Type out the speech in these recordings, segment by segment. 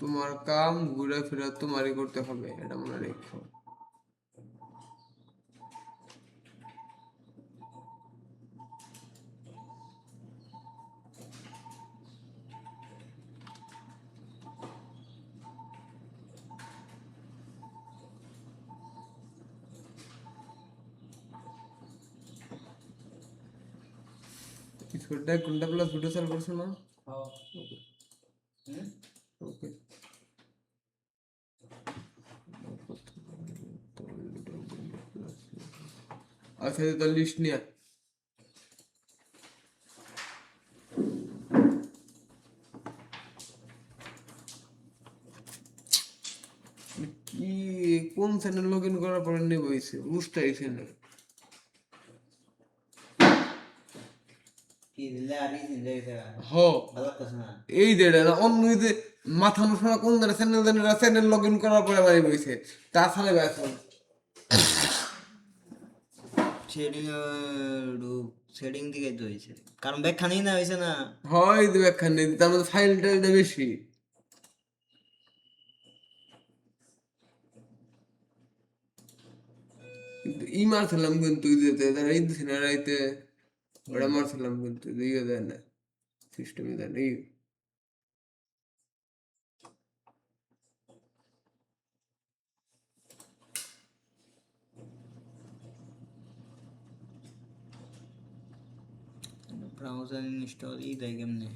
তোমার কাম ঘুরে ফিরে তোমারই করতে হবে, এটা মনে রেখো। ছোটটা কোনটা প্লাস ভিডিও চালু করছো না? ওকে। আচ্ছা তো লিস্ট নিয়ে কি কোন চ্যানেল লগ ইন করার পরে নেব হয়েছে বুঝতে চ্যানেল হ এই দেড় না অন্য যে মাথা মুঠা কোন ধরনের চ্যানেল লগ ইন করার পরে বাড়ি বইছে তাছাড়া ব্যাপার সেটিং দিকে তো হয়েছে কারণ ব্যাখ্যা নেই না হয়েছে না হয় দেবে একখানে তার মধ্যে ফাইল টাইলটা বেশি কিন্তু ই মারছিলাম কিন্তু এই দিছে রাইতে ওটা মারছিলাম কিন্তু ইয়ে দেয় না সিস্টেমে দেয় না ব্রাউজার ইনস্টল ই দেয় কেমনে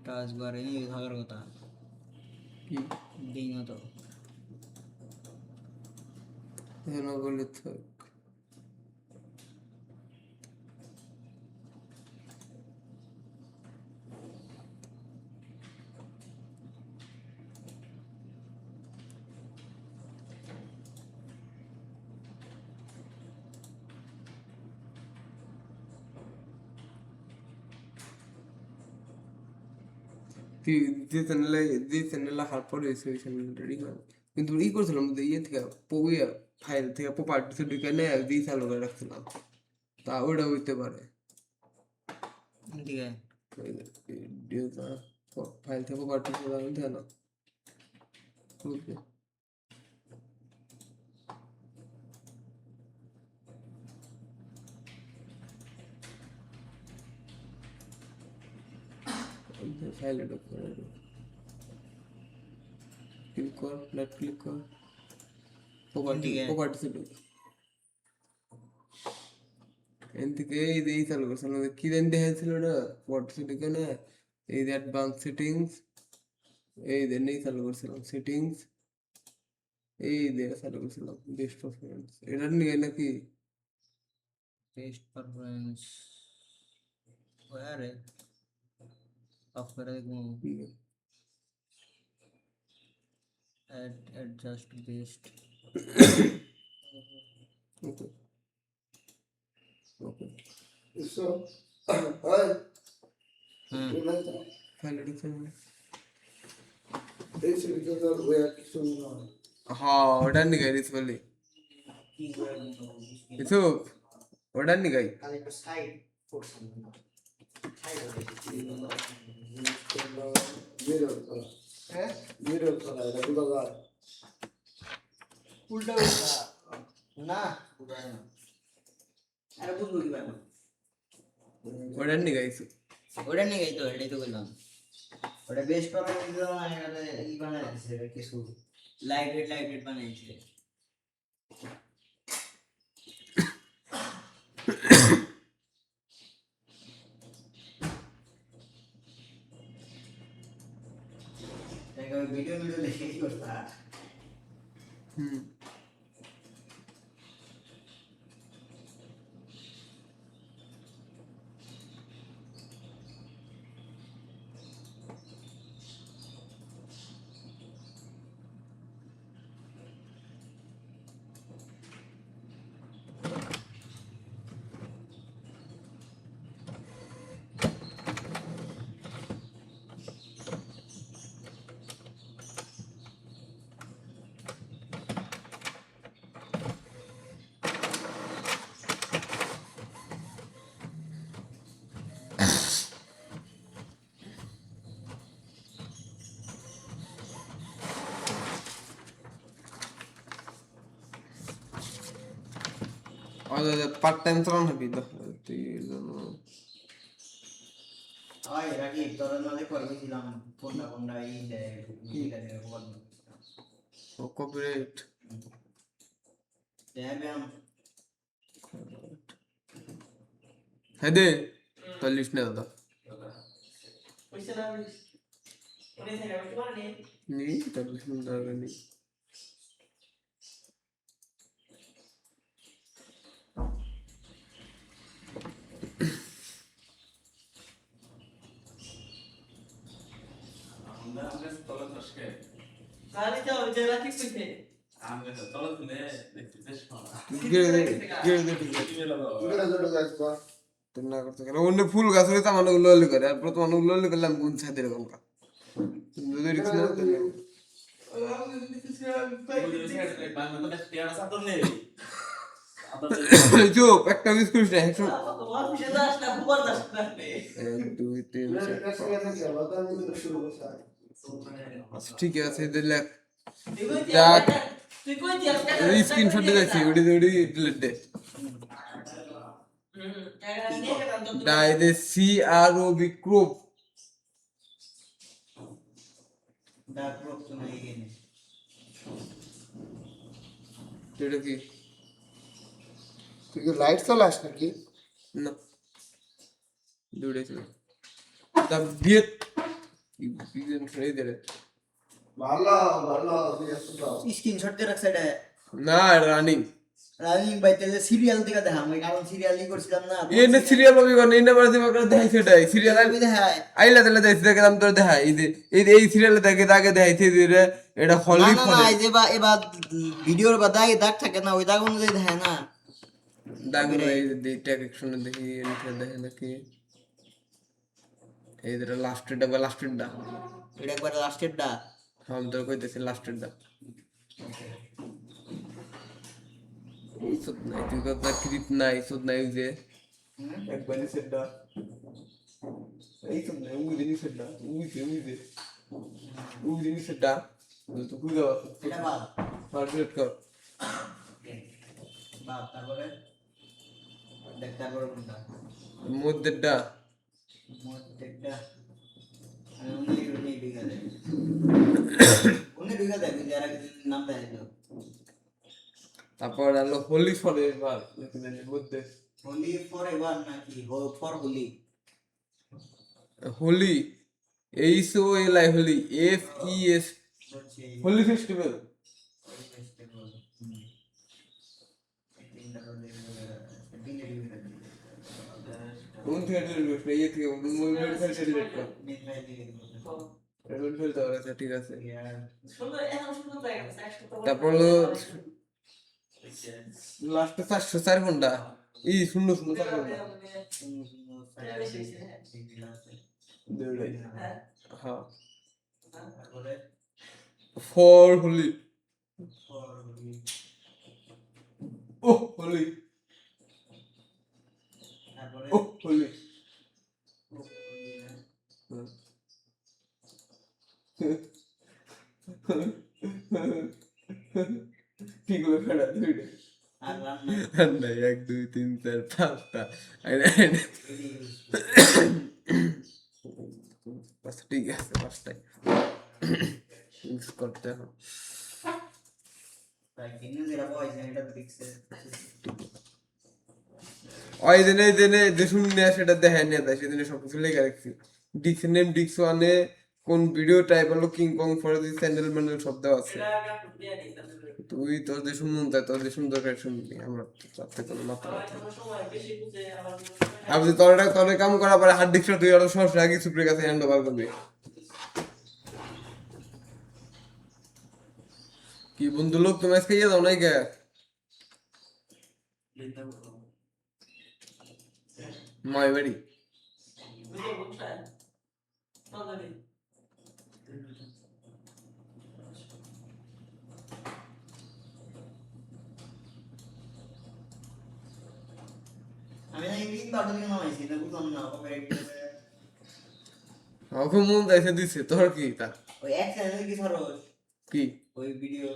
টাচবারে নিয়ে থাকার কথা কি দিই না তো বলে থাক যে চ্যানেলে হার পরে ওই চ্যানেলটা কিন্তু ই করছিলাম ইয়ে থেকে ফাইল থেকে প্রপার্টিতে ঢুকে নেয় দিয়ে চালু করে রাখছিলাম তা ওটা হইতে পারে ফাইল থেকে প্রপার্টিতে দেয় না ফাইলে ঢুকে ক্লিক কর লেফট ক্লিক কর প্রপার্টিতে ঢুকে এন থেকে এই চালু করছিলাম কি দেন দেখাচ্ছিল ওটা প্রপার্টিতে ঢুকে না এই যে অ্যাডভান্স সেটিংস এই যে নেই চালু করছিলাম সেটিংস এই যে চালু করছিলাম বেস্ট পারফরমেন্স এটা নিয়ে নাকি বেস্ট পারফরম্যান্স ওয়ারে অফ করে দেখবো adjust best okay so hi file ঢুকে এই ছবিটা তো ওয়া কিছু না হ্যাঁ ওটা নিয়ে গাইস বলি কিছু ওটা নিয়ে গাই খালি একটা সাইড করছেন মিরর করা এটা বুঝা যায় উল্টা উল্টা না বুঝা না আরে বুঝবো কিভাবে ওটা নিয়ে গাইছো ওটা নিয়ে গাই তো এটাই তো বললাম ওটা বেস্ট পারফরম্যান্স দিও না এটা ই বানাইছে কিছু লাইট বানাইছে ভিডিও দেখে কি করতা পার্ট টাইম চালান নাকি ওই রাকি তোর নালে করেছিলাম কোনটা কোনটা এই ঠিক আছে বল কপিরাইট ড্যাম হ্যাঁ দে তাহলে লিস্ট না দাদা নেই তাহলে সুন্দর নেই না করতে গেলে অন্য ফুল গাছ হলে তো আমার উল্লো করে আর প্রথম উল্লো করলাম কোন ছাদে এরকম কা যদি রিক্স না চুপ একটা মিস করিস না একশো 1 2 3 4 ঠিক আছে দেখ দেখ স্ক্রিনশট দিয়ে যাচ্ছি ওটি ডিলিট দে ডাই দে CROB ক্রোপ ডাক রোগ তো নাই গেনে এটা কি তুই কি লাইট চালাস নাকি? না দৌড়ে ছিল দা বিয়েত বিজন ফ্রেই দে ভালো ভালো তুই আসতে দাও। স্ক্রিনশট দিয়ে রাখছ এটা না রানিং রানিং বাইতে সিরিয়াল দিকে দেখা আমি কারণ সিরিয়াল ই করছিলাম না এনে সিরিয়াল হবে কোন এনে বারে দিবা করে দেখাই সেটাই সিরিয়াল আমি দেখাই আইলা তাহলে দেখতে দেখলাম তোর দেখাই এই সিরিয়ালে দেখে আগে দেখাইছে যে এটা না হলি না ফলে না এই যে বা এবার ভিডিওর বা দাগ থাকে না ওই দাগ অনুযায়ী দেখায় না দাগুলো এই যে ট্যাগ অ্যাকশনে দেখি এনতে দেখে নাকি এই যে লাস্টেরটা বা লাস্টেরটা এটা একবার লাস্টের ডা আমি তোর কইতেছি লাস্টেরটা এই সব নাই তুই কথা ক্রিপ নাই সব নাই যে একবার নিচেরটা এই সব নাই উই যে নিচেরটা উই যে নিচেরটা তো খুঁজে এটা বাদ পারফেক্ট কর বাদ তারপরে দেখ তারপরে কোনটা মধ্যেরটা মধ্যেটা আমি উনি ঢুকে দেয় উনি ঢুকে দেয় যারা নাম দেয় তো তারপর হলো হোলি ফলে এবার মধ্যে হোলি ফর এভার নাকি for Holi Holi HOLI Holi FES হচ্ছে হোলি ফেস্টিভ্যাল কোন থেকে ডিলিট করবে এই থেকে মুভমেন্ট থেকে ডিলিট কর ডিলিট ফেলতে হবে আচ্ছা ঠিক আছে তারপর হলো লাস্টে 404 ঘন্টা এই শূন্য শূন্য 4 ঘন্টা হ্যাঁ ফর হোলি ও হোলি ও হোলি ঠিক হলো ফেরা দুইটা না 1 2 3 4 5টা আচ্ছা ঠিক আছে পাঁচটাই ইউজ করতে হবে ওই দিনে যে শুনে সেটা দেখায় নিয়ে যায় সেদিনে সবকিছু লেখা রাখছি ডিক্স নেম ডিক্স ওয়ানে কোন ভিডিও টাইপ হলো King Kong for the sandal Mendel সব দেওয়া আছে তুই তোর যে শুনুন তাই তোর যে সুন্দর করে শুনবি আমার তাতে কোনো মাত্রা আপনি তোর কাম করার পরে হার্ড ডিস্কটা তুই আরো সরাসরি আগে সুপ্রির কাছে হ্যান্ড ওভার করবি কি বন্ধু লোক তুমি আজকে ইয়ে দাও নাই কে মাই বাড়ি আমি না ইংলিশ বাটন দিয়ে নামাইছি না বুঝলাম না কপিরাইট আমাকে মন চাইছে দিছে তোর কি তা ওই এক চ্যানেল কি সরস কি ওই ভিডিও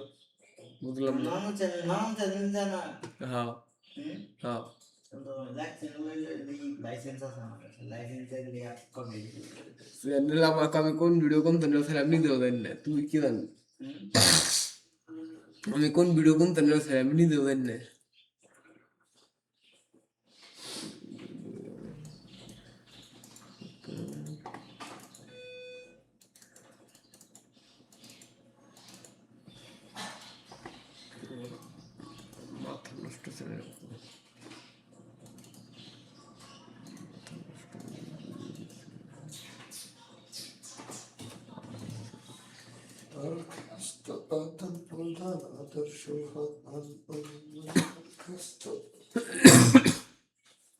বুঝলাম না নাম চ্যানেল জানা হ্যাঁ হুম? হ্যাঁ কিন্তু লাইসেন্স আছে আমার কাছে, লাইসেন্সের লিয়ে কবে চ্যানেল আমাকে আমি কোন ভিডিও কোন চ্যানেল ছেড়ে নিজেও জানি না তুই কি জানি আমি কোন ভিডিও কোন চ্যানেল ছেড়ে আমি নিজেও জানি না মাথা নষ্ট চ্যানেল প্রধান প্রধান আদর্শ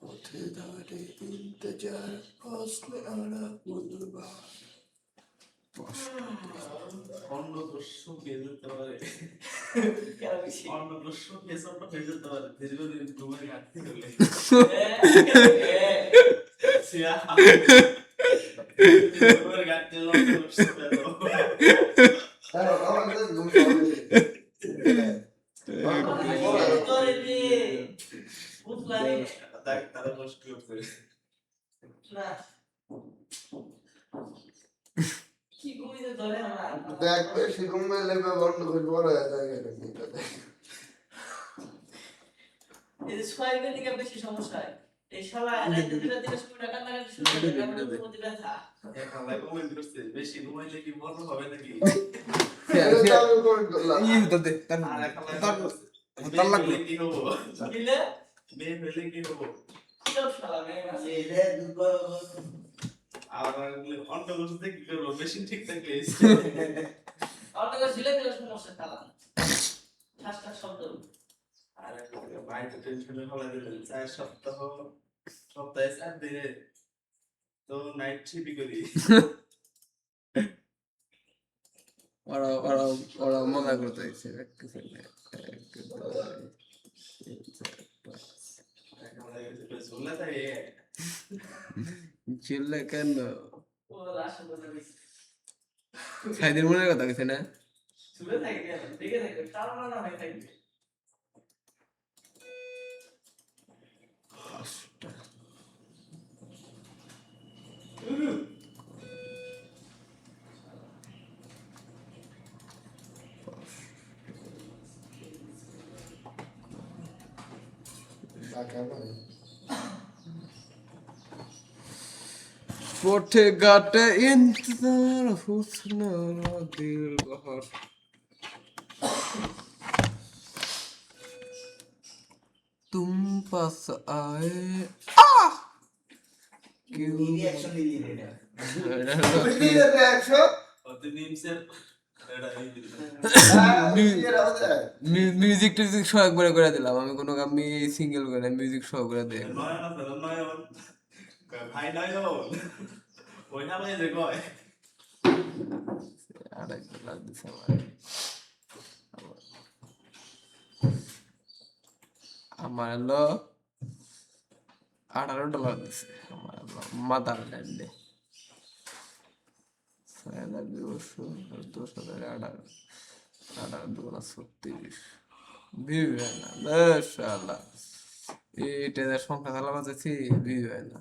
পথে দাঁড়ে ইন্তজার ফসলে আড়া বুলবা অন্নদস্য হয়ে যেতে পারে অন্নদস্য পেছনটা হয়ে যেতে পারে দীর্ঘদিন ঘুমের ঘাটতি হলে ঘুমের ঘাটতি হলে অন্নদস্য পেত তারা কষ্ট করছে দেখবে সেরকম লেবে বন্ধ করে বড় হয়ে যায় এই যে সোয়াইবের দিকে বেশি সমস্যা হয় এই শালা রাতে দুটা দিনে শুরু টাকা লাগে শুরু করে তারপরে প্রতি ব্যথা খালায় কমেন্ট করছে বেশি ঘুমাইলে কি বড় হবে নাকি ইয়ে তো দে তার আর এক খালায় তার বলছে, তার মেয়ে লাগবে হলে কি হবো কিলে মেয়ে হলে কি হবো সব শালা মেয়ে আছে এলে দুর্বল আর অন্য বসে কি করবো মেশিন ঠিক থাকলে অনেক ছিলে দিলে সমস্যা খালা ঠাসটা শব্দ আর বাইরে টেনশনে ফেলা দিলেন 4 সপ্তাহ সপ্তাহে 4 দিনে তো নাইট শিফট করি ওরা ওরা ওরা মজা করতে চাইছে এক সেকেন্ড এক দুই তিন চার পাঁচ চলে থাকে চিল্লা কেন ও লাশ বলে দিছে সাইদের মনের কথা কইছে না শুয়ে থাকে দেখে থাকে তার না হয়ে থাকবে পথে ঘাটে ইন্তজার হুসনা দিল বহর तुम पास आए क्यों রিঅ্যাকশন দিলি এটা অতি নিমসের এটা এই মিউজিক টিউজিক সহ একবারে করে দিলাম আমি কোনো আমি সিঙ্গেল করে মিউজিক সহ করে দিই নয় না নয়ন ভাই নয়ন ওই না ভাই যে কয় আরেক লাগ দিছে আমার হলো $18 দিছে আমার মাদার ল্যান্ডে 6,218 ভিউ হয় না মাশাআল্লাহ এটা যে সংখ্যা চালা বাজেছি ভিউ হয় না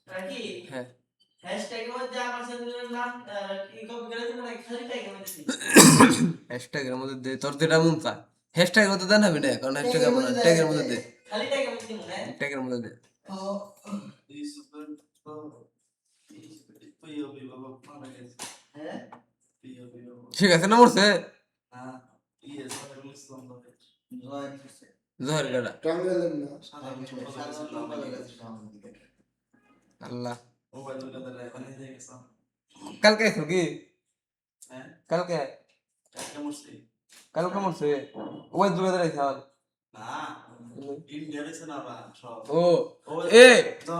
রাকি হ্যাঁ হ্যাশট্যাগের মধ্যে আমার চ্যানেলের নাম কি কপি করে দিবেন নাকি খালি ট্যাগের মধ্যে দিই হ্যাশট্যাগের মধ্যে দে তোর যেটা মন চায় হ্যাশট্যাগের মধ্যে দেন হবে না কারণ হ্যাশট্যাগ আপনার ট্যাগের মধ্যে দে খালি ট্যাগের মধ্যে দিবেন না ট্যাগের মধ্যে দে এই সুপার তুই ওই বাবা মারা গেছে হ্যাঁ তুই ওই বাবা ঠিক আছে না মরছে হ্যাঁ ইয়ে সবাই মুসলিম হবে জয় জহর গাড়া টাঙ্গাইলের না আল্লাহ মোবাইল দোকানদার এখন হয়ে গেছে কালকে আইছো কি হ্যাঁ কালকে একটা মুসি কালকে মরছে ওই দূরে দাঁড়াইছে না ইন্ডিয়ার আছে না বা সব ও এ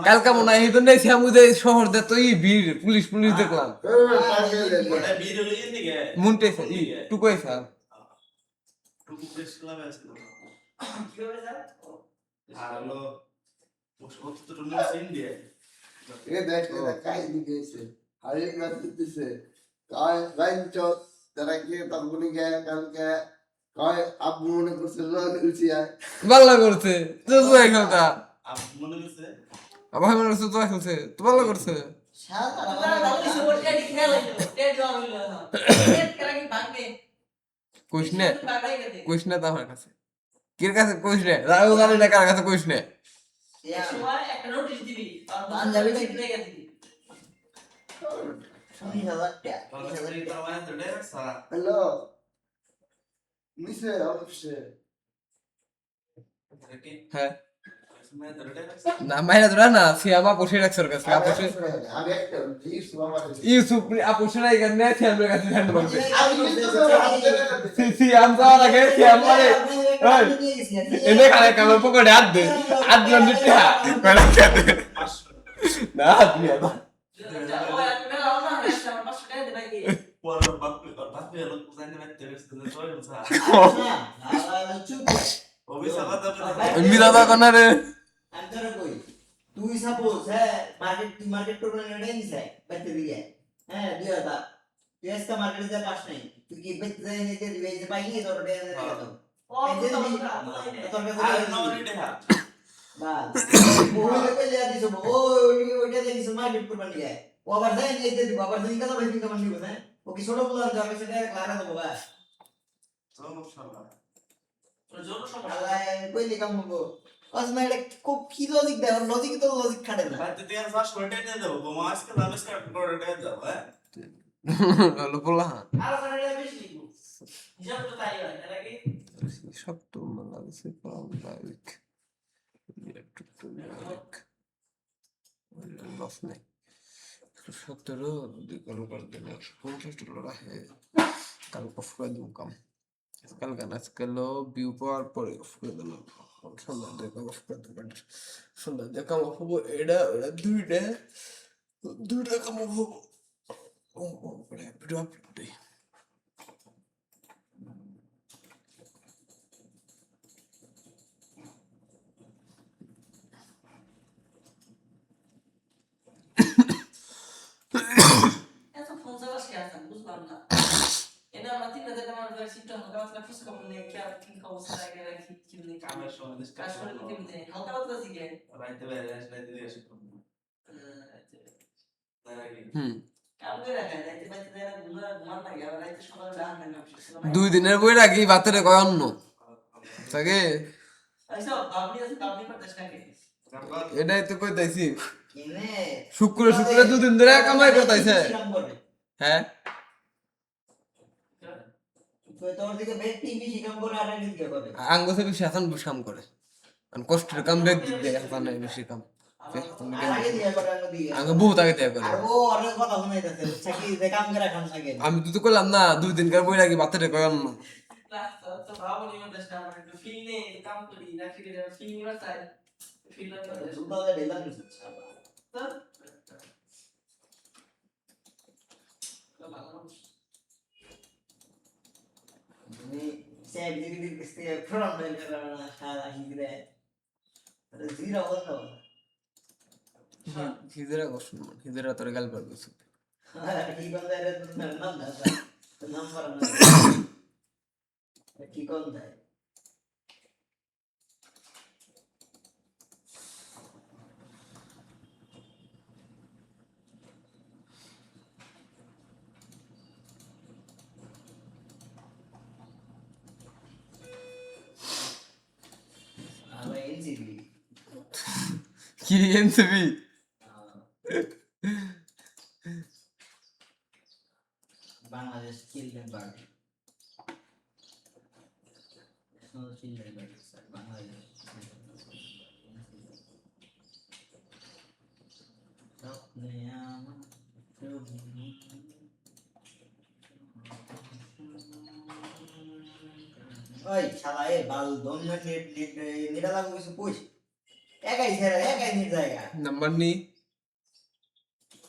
কালকে মনে হয় এই জন্য শ্যামুদে শহর দে তো ই ভিড় পুলিশ পুলিশ দেখলাম ওটা ভিডিও লিয়ে দিকে মুন্টে ই টুকই স্যার টুকু প্রেস ক্লাবে আছে কি হবে স্যার আর হলো ওষুধ তো মুসি ইন্ডিয়া এ দেখ এটা কাই দিয়েছে হারিয়ে না দিতেছে কাই রাইন চত তারা কি তখনই গে কালকে কয় আব্বু মনে করছে জল খেলছি আর ভালো করছে তো খেলতা মনে হচ্ছে আবার মনে করছে তো খেলছে তো ভালো করছে কইস নে কইস না তো আমার কাছে কির কাছে কইস নে রাও জানি না কার কাছে কইস নে হ্যালো নিচে অবশ্যই হ্যাঁ না মাইরা ধরা না সিয়ামা বসে রাখছে ওর কাছে আপসে আমি একটা জিনিস বাবা ইউসুফ আপসে নাই কেন সিয়ামের কাছে হ্যান্ড করবে আমি সিয়াম যাওয়ার আগে সিয়াম মানে এনে খালে কামে পকেটে হাত দে হাত দিলাম দিতে কয়লা খেতে না হাত দিয়ে না মিলাদা কোনা রে আমি তোরে কই তুই সাপোজ হ্যাঁ মার্কেট করবে না এটাই নিছে বাইতে দিয়ে হ্যাঁ 2000 তুই আজকে মার্কেটে যা পাস নাই তুই কি বাইতে যাই নিতে দিবে যে পাইনি তোর ডে দিয়ে দাও তোর কাছে বাস ওই লোকে যা দিছো ওইটা দিয়ে দিছো মার্কেট করবে না ও আবার যাই নিতে দিব আবার দিন কাটা বাইতে কামান দিব না ও কি ছোট বলার যাবে সেটা ক্লারা দেবো বাস আল্লাহ কইলি কাম হবো আসলে এটা খুব কি লজিক দেয় লজিক তো লজিক খাটে না হলো বলা সব তো লাগছে পারমাণবিক ইলেকট্রিক লস নেই 17 কাল করে দিন 50 ডলার আছে কাল অফ করে দিন কম আজকাল গান আজকাল ভিউ পাওয়ার পরে অফ করে দিলাম সন্ধ্যা দেখা অফ করে দেবেন সন্ধ্যা দেখা অফ হবো এটা দুইটা কাম হবো ও ভিডিও আপলোড দেই এত ফোন চালাস কে আছেন বুঝলাম না এটা আমরা 3000 টাকা করে সিস্ট হালকা পাতলা ফুস কম নেই কি আর কি অবস্থা লাগে রাখি কি নেই কামের সময় কাজ করে কি নেই হালকা পাতলা শিখে রাইতে বাইরে আসলে দিয়ে আসি কাম করে রাখা যাইতে পাইতে দেয় না ঘুমান লাগে আবার রাইতে সকালে ডান না 2 দিনের বই রাখি বাতেরে কয় অন্য থাকে আচ্ছা আপনি আছে আপনি করতেছ নাকি এটাই তো কইতাইছি কিনে শুক্র 2 দিন ধরে কামাই করতাইছে হ্যাঁ তো তোর দিকে ব্যক্তি বেশি কাম করে আর দিকে করে আঙ্গসে বেশি হাসান বেশি কাম করে আর কষ্টের কাম বেগ দিক দিয়ে হাসান নাই বেশি কাম আগে দিয়ে করে আগে দিয়ে আঙ্গ বহুত আগে দেয়া করে আর ও অনেক কথা শুনাইতেছে চাকরি যে কাম করে খান লাগে আমি তো কইলাম না 2 দিন কার বই রাখি বাতেরে কয় অন্য তো ভাবো নিয়ে দেশ না মানে একটু ফিল নেই কাম করি নাকি ফিল নিবার চাই ফিল না দুটালে ঢেলা নিছে তো ভালো ni saya jadi pasti from dari karena salah hidre ada zero hono হিজরা কষ্ট হিজরা তোর গাল পার গেছে কি কোন দারে নাম না নাম্বার না কি কোন দায় আমরা এনসিবি কি NCB Bangladesh children party children party sir Bangladesh ওই শালা এ বাল দম নেট নেট লাগু কিছু পুষ একাই ছেড়ে একাই নিট জায়গা নাম্বার নি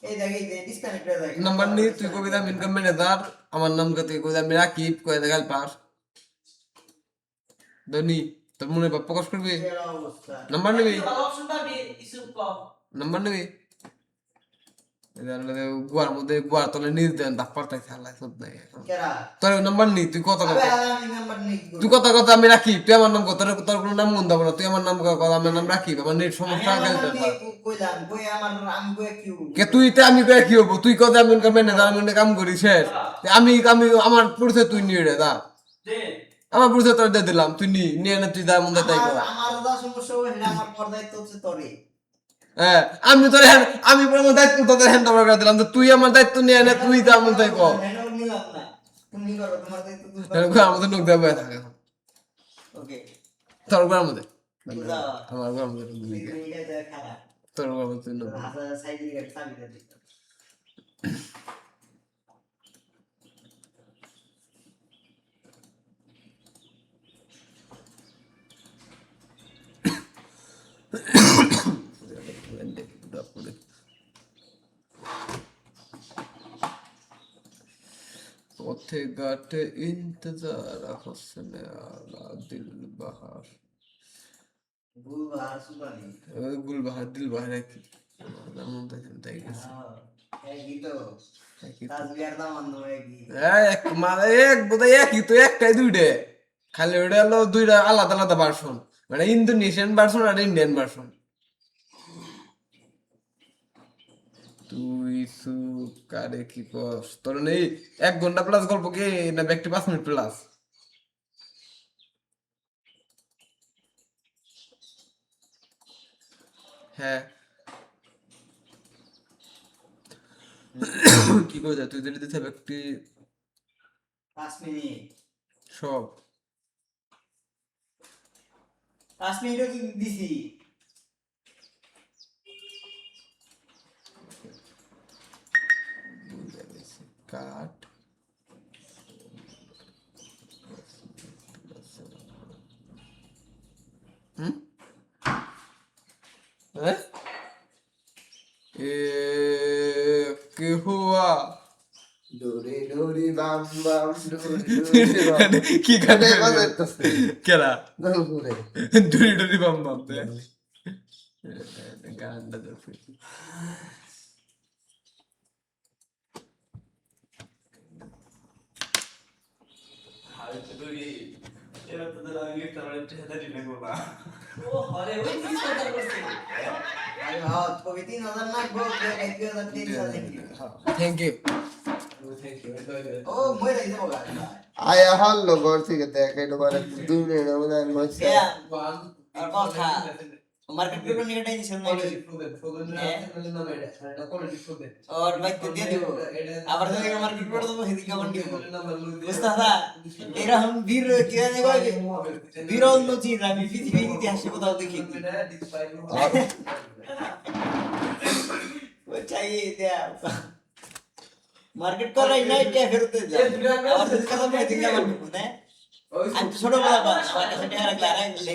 এই জায়গায় ডিসকানেক্ট হয়ে যায় নাম্বার নি তুই কবিতা ইনকাম ম্যানেজার আমার নাম কত কবিতা আমি রাকিব কয় দেখাল পাস ধনি তোর মনে ভাব প্রকাশ করবি অবস্থা নাম্বার নিবি ভালো অপশন পাবি ইসু কম নাম্বার নিবি গুয়ার মধ্যে গুয়ার তলে নিজ দেন ধাপ পাল্টাই খেলা সব নাই এখন কেরা তোর নাম্বার নেই তুই কথা আবে কথা আমি নাম্বার নেই কি তুই করব? কথা কথা আমি রাখি তুই আমার নাম কত তোর কোনো নাম মন দেবো না তুই আমার নাম কথা আমার নাম রাখি আমার নেট আমি সমস্যা আমার গেল নাম নিয়ে কইলাম কই আমার আমি কই কি হবো? কে তুই তে আমি কয়ে কি হবো তুই কথা আমি ম্যানেজার আমি কাম করি শেষ আমি আমি আমার পরিচয় তুই নিয়ে রে দা দে আমার পরিচয় তোর দিয়ে দিলাম তুই নিয়ে না তুই যা মন তাই কর আমার যা সমস্যা হবে সেটা আমার পর দায়িত্ব হচ্ছে তোরে হ্যাঁ আমি তোর আমি আমার দায়িত্ব তোদের হ্যান্ড ওভার করে দিলাম তো তুই আমার দায়িত্ব নিয়ে না তুই যা মন তাই কর হ্যান্ডওভার নিলাম না তুমি করো তোমার দায়িত্ব তুমি এরকম আমাদের লোক দেবে থাকে ওকে তোর ঘরের মধ্যে বুঝা আমার ঘরের মধ্যে তুমি এটা খারাপ তোর ঘরের মধ্যে লোক হাসা সাইড দিয়ে চাবি দে पथे गाटे इंतजार हसन आला दिल बहार ভুল আর সুবানি गुल बहार दिल बहार है कि নাম তো তাই গেছে এই গীত তাজবিয়ার দাম অন্য কি এক মানে এক বোধহয় একই তো একটাই দুইটা খালি ওটা হলো দুইটা আলাদা আলাদা ভার্সন মানে ইন্দোনেশিয়ান ভার্সন আর ইন্ডিয়ান ভার্সন তুই সু কারে কি কস তোর নেই 1 ঘন্টা প্লাস গল্প কি না ব্যক্তি 5 মিনিট প্লাস হ্যাঁ কি করে তুই দিলি দিতে ব্যক্তি 5 মিনিট সব 5 মিনিটও তো দিছি কাট হুম হ্যাঁ এ কি হুয়া ডোরে ডোরে বাম বাম ডোরে ডোরে বাম কি গান এটাই বাজাইতেছে। কেরা দল করে ডুরি ডুরি বাম বাম দে গানটা দেখি হাই তো তুই এরা তো দাদা আগে তার একটা হেডা দিনে গোলা ও হরে ওই কি সরকার করছে আরে হ্যাঁ কবি 3000 না গো 2000 থ্যাংক ইউ ও মই রাইতে বগা আয়া হল ঘর থেকে দেখ এটা করে 2 মিনিট হবে না হচ্ছে আর কথা মার্কেট করে নিয়ে এটাই দিছেন না और भाई तो दे दो আবার যদি মার্কেট করে দেবো হেদিকে আবার নিয়ে বুঝতা না এরা हम वीर क्या ने भाई वीर অন্য চিজ আমি পৃথিবীর ইতিহাসে কোথাও দেখি वो चाहिए क्या মার্কেট করাই নাই কে ফেরতে যা আবার যদি কথা বলে হেদিকে আবার নিব না আমি তো ছোট বলা বাস আমার কাছে টাকা রাখলে আর রাখলে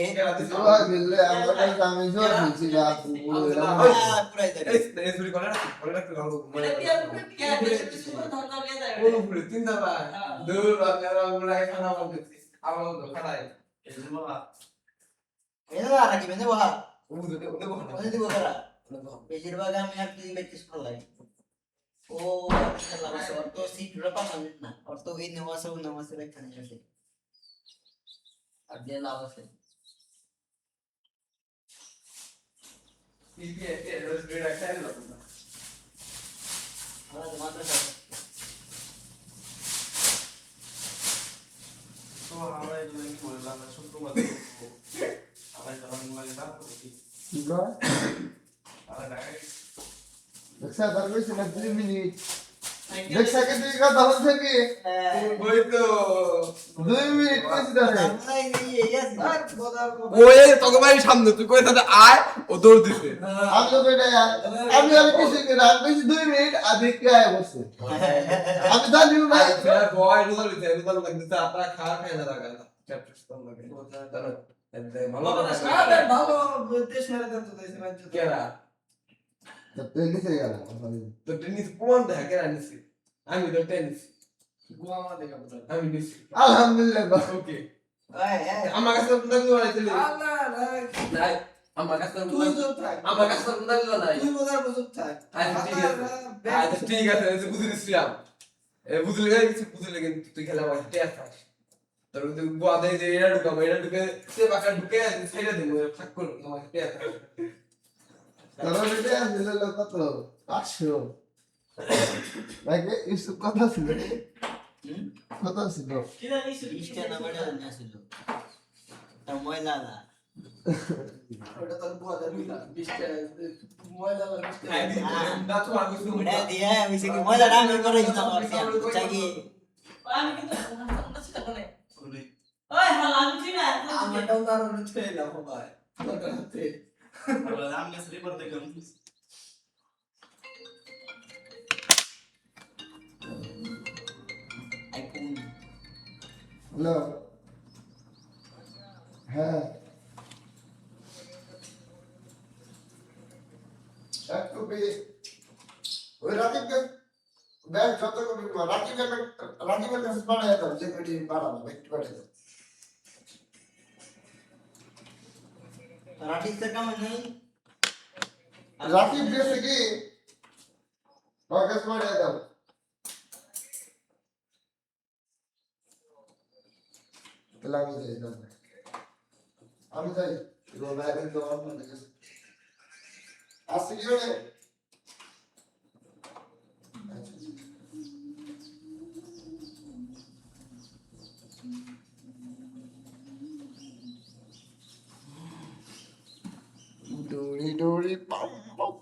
তোরা দিলে আমরা আমি জোর দিছি রাত পুরাই দেবে এই চুরি করে রাখতে ভালো এটা বিয়ার করে কে বেশি কিছু করে ধরনা নিয়ে যায় কোন উপরে তিনটা বা দূর আপনারা মুরাই খানা বলতেছি আবার খাড়াই এই যে বাবা এনে রাখি মেনে বহা ওদের ওনে দিব করা বেশিরভাগ আমি আর তুই বেশি ভালো লাগে ও খেলা বসে ওর তো সিট রপা মানে না ওর তো এই নেওয়াসে ও নেওয়াসে এখানে আছে আর দিয়ে লাভ আছে ইপিএ রোজ রেড খাই না আমরা তো মাত্র সব তো আমরা এই জন্য কি বললাম না শুক্রবার আমরা যখন লাগে না কি কি কর আমরা ঢাকায় দেখছা তার কইছে না 2 মিনিট দেখছা কে তুই কথা বলছ কি ওই তো 2 মিনিট কইছি ধরে আমরা এই আছে ওই তোকে ভাই সামনে তুই কই তাতে আয় ও দৌড় দিছে আমি তো কইটা আমি আর কিছু কি না কইছি 2 মিনিট আদিক কে আয় বসে আমি জানি না বয় রোজ দিতে রোজ লাগতে আপনারা খাওয়া খাই না লাগা চ্যাপ্টার স্টম লাগে ভালো ভালো দেশ মেরে দেন তো দেশ মেরে কেরা তো তুই কিসে গেল তো টেনিস কোন দেখা কেরা নিছি আমি তো টেনিস গোয়া দেখা আমি নিছি আলহামদুলিল্লাহ ওকে এই আমার কাছে তো তুমি বলাইছিলি আল্লাহ নাই আমার কাছে তুই চুপ থাক আমার কাছে কোনটা দিল নাই তুই মজার চুপ থাক আচ্ছা ঠিক আছে আচ্ছা ঠিক আছে আমি বুঝে দিছিলাম বুঝলে গেছি বুঝলে কিন্তু তুই খেলা আমার টেস্ট আস তোর তুই বাদে যে এটা ঢুকে সে বাকা ঢুকে ছেড়ে দেবো ফাক করে আমার টেস্ট তোর বেটে দিল কত 500 নাকি ইসু কত ছিল কত ছিল কি জানি ইস্টা নাম্বার আসছিল তা ময়লা না ওটা তোর বুয়াদের মিলা 20 টাকা ময়লা লাগা 20 খাই দি না তো আমি শুনবো ওটা দিয়ে আমি সে কি ময়লা রান্না করে দিতাম আর কি চাকি আমি কিন্তু আমরা চিন্তা করে কোনে ওই হালা আমি চিনা আমারটাও কারণ ছিল না ভাই আমার হাতে আমরা রাম গাছ রিপোর্ট দেখলাম আইকুন হ্যালো হ্যাঁ এক কপি ওই রাকিবকে ব্যাগ যত কপি রাকিবের কাছে পাঠায় দাও যে কটি পাঠাবো একটু পাঠিয়ে দাও রাঠিক তো কেমন নেই রাকিব গেছে কি ওর কাছে পাঠিয়ে দাও তাহলে আমি যাই দাদা আমি যাই ভাইবেন তো আমার কাছে আসছে কি রে ডোরি ডোরি পাম পাম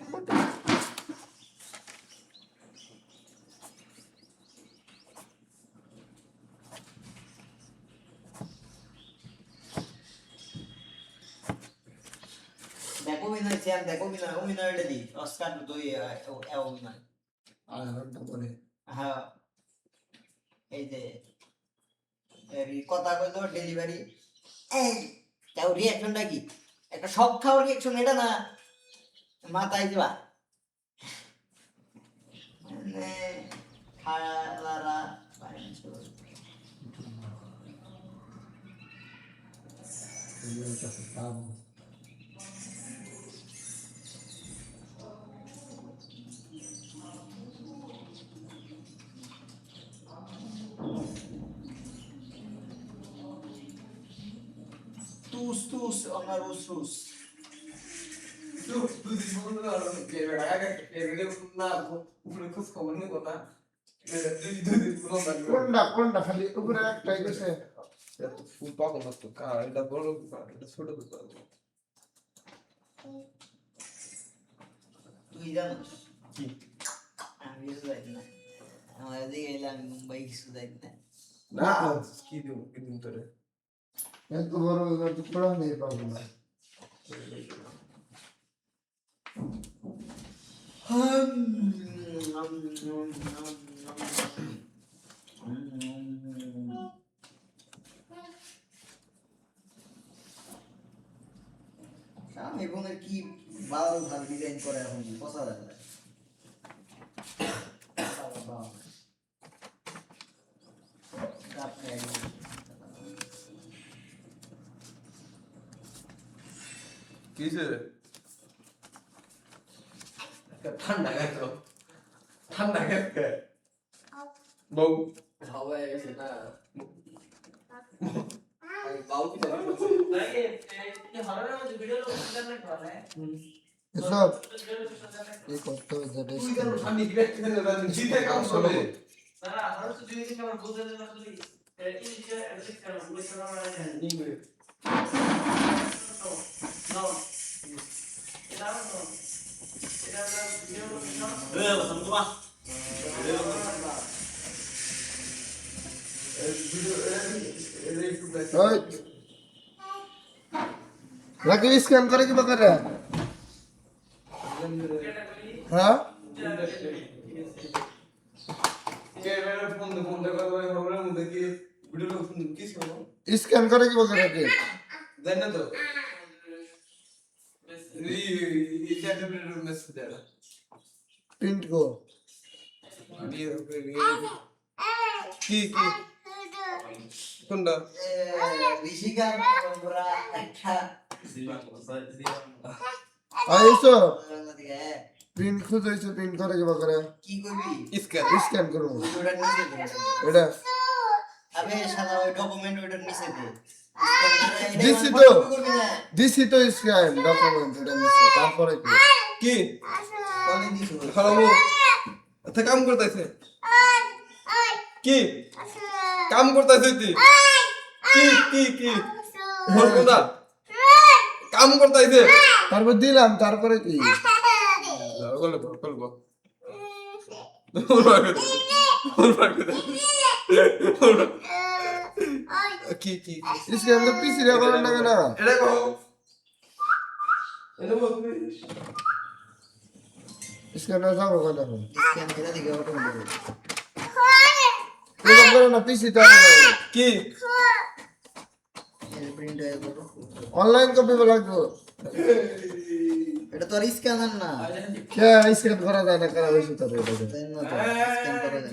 দেখো বিনা চেয়ার দেখো বিনা অভিনয়টা দি অস্কার তো অভিনয় আর ঘন্টা পরে হ্যাঁ এই যে কথা কইলো ডেলিভারি এই তাও রিঅ্যাকশনটা কি একটা সব খাওয়ার রিঅ্যাকশন এটা না মাথায় দিবা মানে খালারা তুস আমার উস তুই বলতে না কে আগে কে না উপরে খুব খবর নেই কথা কোনটা খালি উপরে একটাই গেছে ফুল পাগল তো কা এটা বড় এটা ছোট তুই জানিস কি আমি কিছু জানি না আমার দিকে এলে আমি মুম্বাই কিছু জানি না না কি দিন তোরে এত বড় টুকরা নেই পাবো না আমি বোনের কি ভালো ভালো ডিজাইন করে এখন পছন্দ লাগে কিসে ঠান্ডা গেছে বউ হাওয়া গেছে না বাউ কি জানি লাগে এই হররের মধ্যে ভিডিও লোক ইন্টারনেট করে এসব এই করতে হবে যেটা তুই কেন সামনে দিবে জিতে কাম করবে না হরর তো জিনিস আমার বুঝতে দেন না তুই এই যে এডিট করো বুঝতে না মানে নিংবে নো এটা নো এটা ভিডিও লোক না ওই রাকিব স্ক্যান করে কি করে হ্যাঁ স্ক্যান করে কি বলতে রাকিব প্রিন্ট কো কি কোনটা ঋষিকা আমরা একটা আইছো বাংলা দিকে পিন খুঁজেছো পিন করে কি করে কি করবি স্ক্যান স্ক্যান করব ওটার নিচে দে এটা আবে সাদা ওই ডকুমেন্ট ওটার নিচে দে দিছি তো। করবি না দিছি তো স্ক্যান ডকুমেন্ট এটা নিচে তারপরে কি কি কোনে দিছ খালামু আচ্ছা কাম করতেছে কি কাম করতেছে তুই কি বলবো না কাম করতেছে তারপর দিলাম তারপরে কি বলবো কি স্ক্যান তো পিসি রে করার লাগে না এটা কো এটা বল স্ক্যান না যাবো কেন এখন স্ক্যান করে দিকে অটোমেটিক এরকম করে না পিসি তো আর নাই। কি এই প্রিন্ট হয়ে গেল অনলাইন কপি লাগবে এটা তো আর স্ক্যানার না কে স্ক্যান করা যায় না করা হয়েছে তো এটা তাই না তো স্ক্যান করা যায়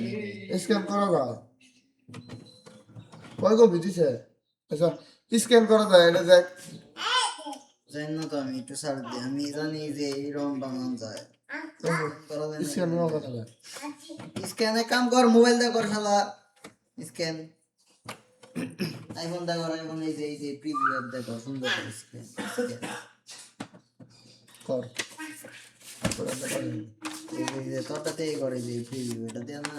না স্ক্যান করা যায় কয় কপি দিছে আচ্ছা স্ক্যান করা যায় এটা দেখ জানি না তো আমি একটু সার্চ দিই আমি জানি যে এইরকম বানানো যায় করা যায় স্ক্যান না করা যায় স্ক্যানে কাম কর মোবাইল দিয়ে কর শালা স্ক্যান আইফোন দিয়ে কর আইফোন এই যে প্রিভিউ অ্যাপ দিয়ে কর সুন্দর স্ক্যান কর করে দেখা এই যে তোরটাতে করে যে প্রিভিউ এটা দিয়ে না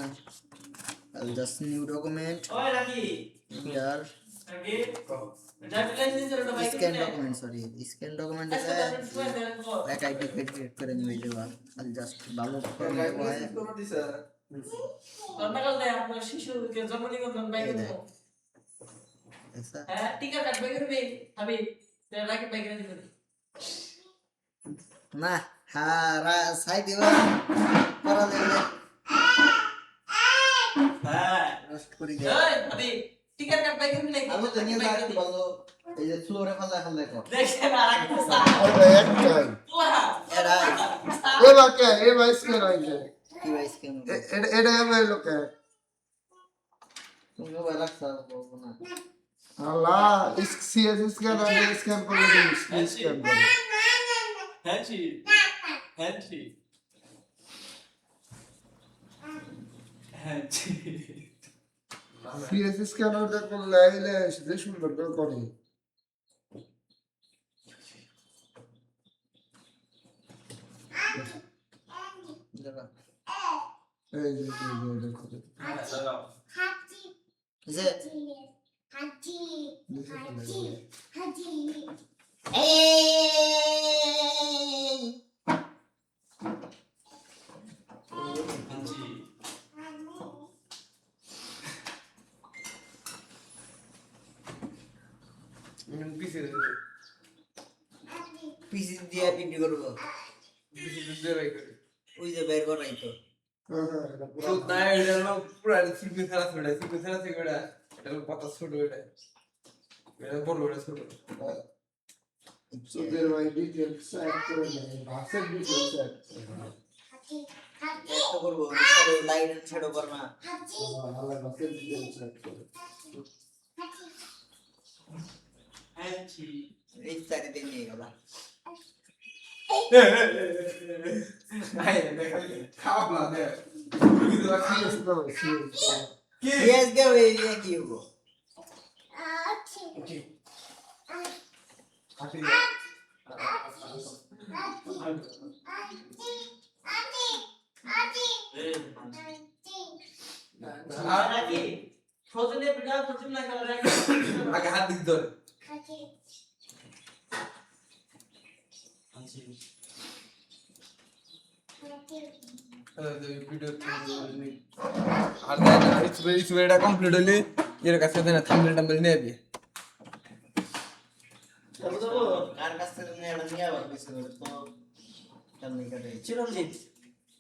আল জাস্ট নিউ ডকুমেন্ট ওই রাখি ইয়ার আগে ড্রাইভিং লাইসেন্স এর ওটা bike scan document sorry scan document আচ্ছা আছে তাহলে সময় দেন তো এক আইডি ক্রিয়েট করে নিয়ে দেবা আল জাস্ট ডাউনলোড করে নেবো গন্ডাগোল দেয় আপনার শিশুকে জন্ম নিবন্ধন বাইক এই দেখ। আচ্ছা হ্যাঁ টিকা কাটবে করবি হাবি তে রাখি বাইক রে দিবেন না হ্যাঁ সাই দিবা করা দেবে হ্যাঁ রোস্ট করে দে এই হাবি টিকা কাট বাইক রে নাকি আমি তো নিয়ে যাচ্ছি বলো এই যে ফ্লোরে ফেলা ফেলা কর দেখেন আর একটা সা ওটা একটাই পোলা এরা এ বাকে এ ভাই স্ক্যান হইছে কি ভাই স্ক্যান এটা এটা আমার লোকে তুমি মোবাইল রাখছা বলবো না আল্লাহ সিএস স্ক্যান আর স্ক্যান করে দিন স্ক্যান করে হ্যাঁচি হ্যাঁচি হ্যাঁচি সিএস স্ক্যান আর করলে আইলে সেটা সুন্দর করে করে দাঁড়া এই যে দেখো যে হ্যাঁচি পিসি পিসি দিয়ে পিন্ডি করবো দে ভাই করে ওই যে বের করাই তো তো তাই এটা হলো পুরো সিপি খেলা ছোট সিপি খেলা থেকে এটা এটা হলো পাতা ছোট এটা এটা বড় এটা ছোট সুদের ভাই ডিটেইল সেট করে দেন ভাষার ডিটেইল সেট একটা করবো শ্যাডো লাইট এন্ড শ্যাডো কর না আল্লাহ ভাষার ডিটেইল সেট করে হ্যাঁচি এই সাইডে দিয়ে নিয়ে গেল আই দেখা খাবলা দে কি তো সিএস তো সিএস কি ইয়েস গে ওই কি হবো আসি রাখি ফজলে বিড়া ফজলে না করে রাখি আগে হাত দিক ধরে হ্যাঁচি ভিডিও আর এটা কমপ্লিট হলে এর কাছে দেনা থাম্বনেল টাম্বনেল নিয়ে যাবি যাবো যাবো কার কাছ থেকে তুমি এটা নিয়ে আবার কিছু করে তো কেমন কাটে চিরঞ্জিত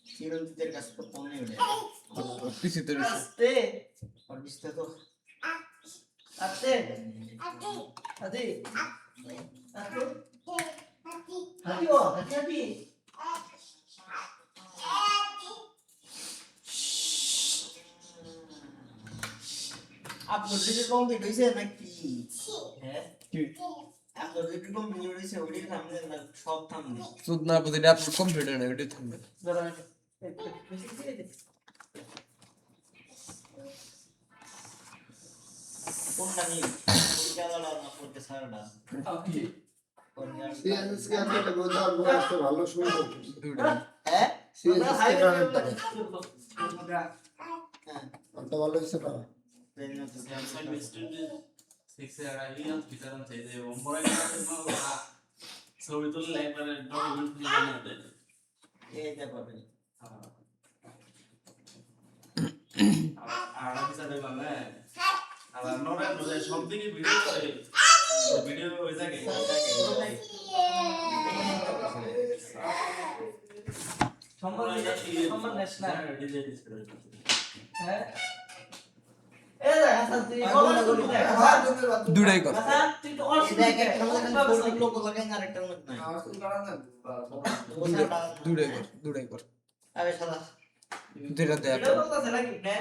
চিরঞ্জিতের কাছে তো ফোন নেই পিসি তো রয়েছে আস্তে আর বিস্তার তো আস্তে আদি আস্তে হাঁটিও হাঁটি আপনার দিকে কমপ্লিট হয়েছে নাকি হ্যাঁ কি আপনার তোর একটু কমপ্লিট হয়েছে ওইটা সামনে সব থামনে সুদ না বুঝে এটা আপলোড কমপ্লিট হয় না ওইটাই থামবে দাঁড়া বেশি দিয়ে দে কোনটা নিয়ে কোনটা আলাদা না করতে সারাটা ওকে সিএনএস কে একটা গোদাম বয়স ভালো শুরু করতে দুইটা হ্যাঁ সিএনএস কে একটা হ্যাঁ একটা ভালো হইছে না ট্রেন আছে Samsung student 6 এর আগে বিচারণ চাই যে মোবাইল ছবি তুললে একবারে ডকুমেন্ট তুলে বানিয়ে দেয় এইটা পাবে আর বিচারে বাংলা আর নরে নরে সব দিকে ভিডিও করে ভিডিও হয়ে থাকে সম্মান নেস না ডিজে ডিসপ্লে হ্যাঁ এ দেখ হাসান তুই বল দুইটাই কর হাসান তুই তো অল এটা একটা মধ্যে ফোন লোক লাগাই না আরেকটার মধ্যে নাই দুইটাই কর আবে শালা দুইটা দে এটা বলতাছে নাকি না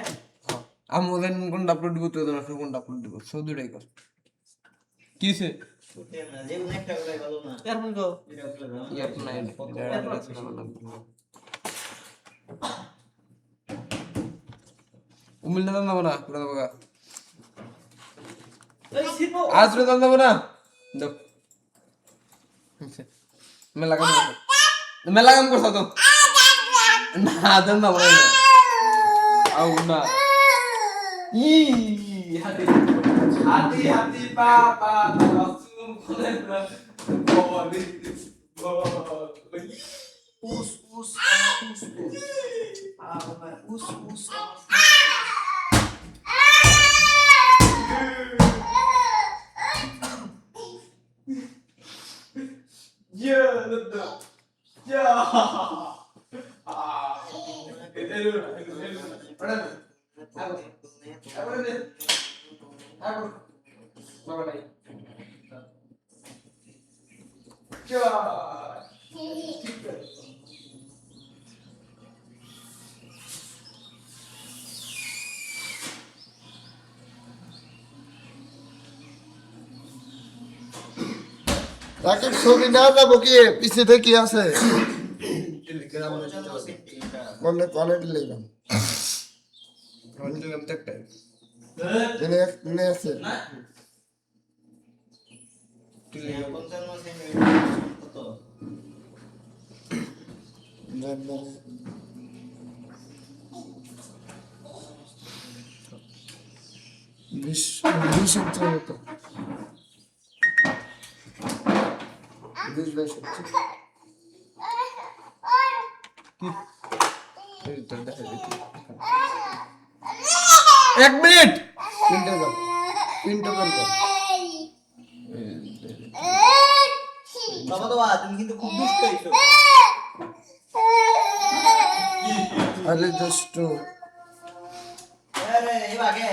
আমি ওদের কোনটা আপলোড দিব তুই ওদের কোনটা আপলোড দিব সব দুইটাই কর কিসে করতে না যে কোনো একটা করে ভালো না এরপর গো এটা করে দাও ইয়ার নাই উমিল না দাম না পুরা বাবা এই সিপো আজ রে দাম না দেখ মেলা কাম করছ তো না দাম না বলে আউ না ই হাতি হাতি হাতি পা পা রাসুল খোলে না বলি বলি উস উস উস উস উস Ya, betul. Ya. রাকিব ছবি না যাবো কি পিছিয়ে কি আছে মনে কোয়ালিটি লিখলাম এনে আছে বিশ বিশ ইঞ্চি মতো 20-22 एक मिनट তিনটে যাও তিনটে করবো বাবা তো তুমি কিন্তু খুব দুষ্ট হইছো আরে দুষ্টু আরে এই বাগে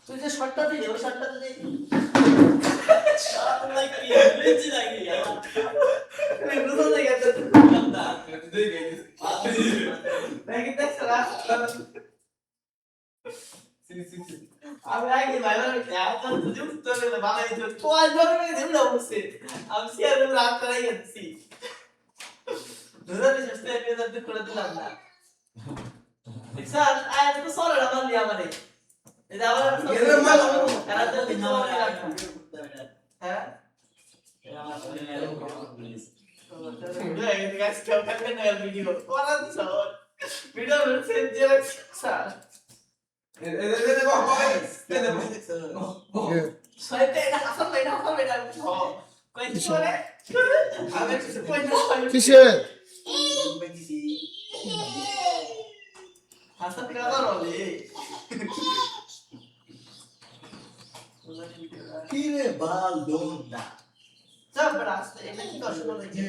তুই যে শটটা দিলি ওই শটটা দিলি আমি আগে ভাই তুই উত্তর দিলে ভালো হইতো তো আজ ধরে দিল না বসে আমি সিয়ার রাত করে গেছি ধরে দিছিস তুই এত দিন করে দিলাম না স্যার আজ তো সরে না মানলি আমারে এটা আমার কারণ তো কিছু মনে রাখা হ্যাঁ ভিডিও করা দিছ ভিডিও সেভ দিয়ে রাখছি স্যার ছয়টা এটা হাসান ভাই না হবে না কই কিছু করে আমি কিছু কই না কিসে হাসান কাদা রলে কি রে বাল দোনটা সব রাস্তা এটা কি দর্শক দেখে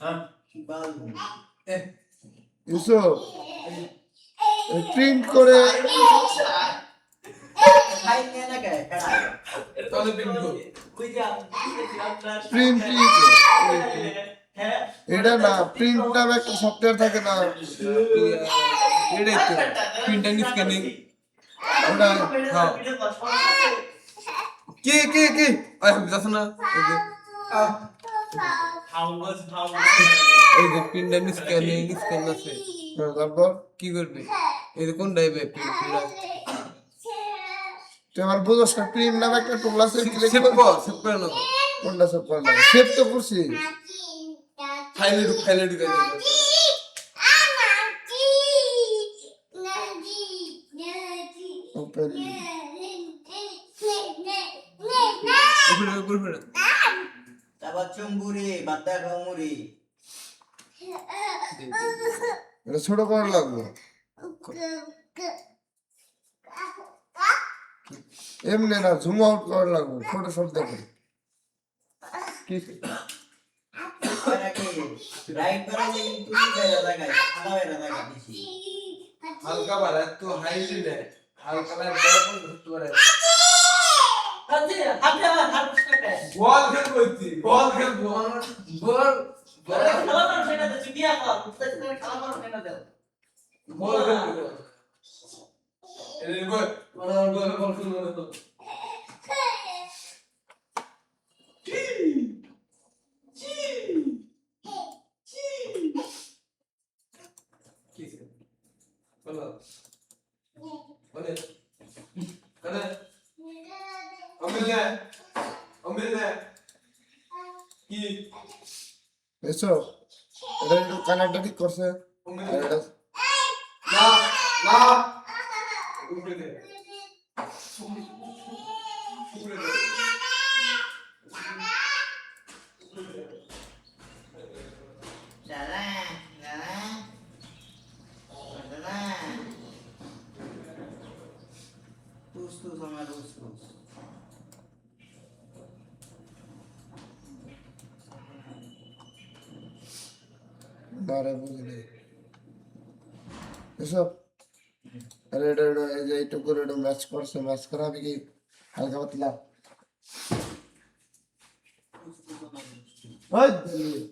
হ্যাঁ বাল ইউসুফ প্রিন্ট করে খাই নে না কে তাহলে প্রিন্ট কর কই যা আপনার প্রিন্ট হ্যাঁ এটা না প্রিন্ট নামে একটা সফটওয়্যার থাকে না এটাই তো প্রিন্ট এন্ড স্ক্যানিং ওটা হ্যাঁ কি আয় যাস না এই যে প্রিন্ট এন্ড স্ক্যান আছে তারপর কি করবে এই যে কোন টাইপের প্রিন্ট তুই আমার বুঝোস না প্রিন্ট নামে একটা টুল আছে ক্লিক সেভ করে না কোনটা সব করলাম সেভ তো করছি ফাইলে ঢুকে দেবে ওপেন উপরে তারপর চুম্বুরি বাদ্দা গমুরি এটা ছোট করা লাগবে এমনি না জুম আউট করা লাগবে ফটোশপ দেখে কি রাইট করে যে তুমি বেরা লাগাই খালা বেরা লাগা বেশি হালকা বাড়া তো হাইলি দেয় হালকা বাড়া বড় করে ধরতে পারে হাতে হাতে হাতে বল খেল কইছি বল খেল বল খেলা না সেটা তো চিটিয়া কর বুঝতে খেলা না সেটা দাও বল খেল এই বল বল খেল এসো এটা একটু কানেক্টটা ঠিক করছে আর এটা দাদা দাদা দাদা তুস আমার তুস বারে বুঝলি এসো আরে এটা এই যে এইটুকু করে এটা ম্যাচ করছে ম্যাচ করা হবে কি হালকা পাতলা ওই দিলি।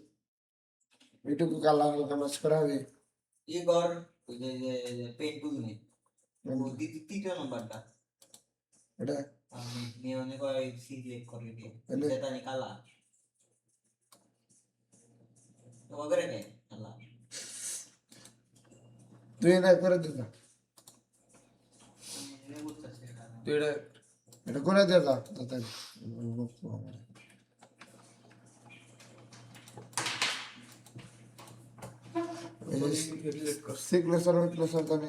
এইটুকু কালার হালকা ম্যাচ করা হবে ইগর ওই যে পেন্টুল নেই ও তৃতীয় নাম্বারটা এটা আমি নিয়নে করে সিলেক্ট করে দিয়ে এনে? সেটা নি কালা তো वगैरह কে কালা তুই না করে দিবা এনে বুঝতাছি তো এটা এটা করে দে যা তাড়াতাড়ি সিগনেচার উইকনেচার জানি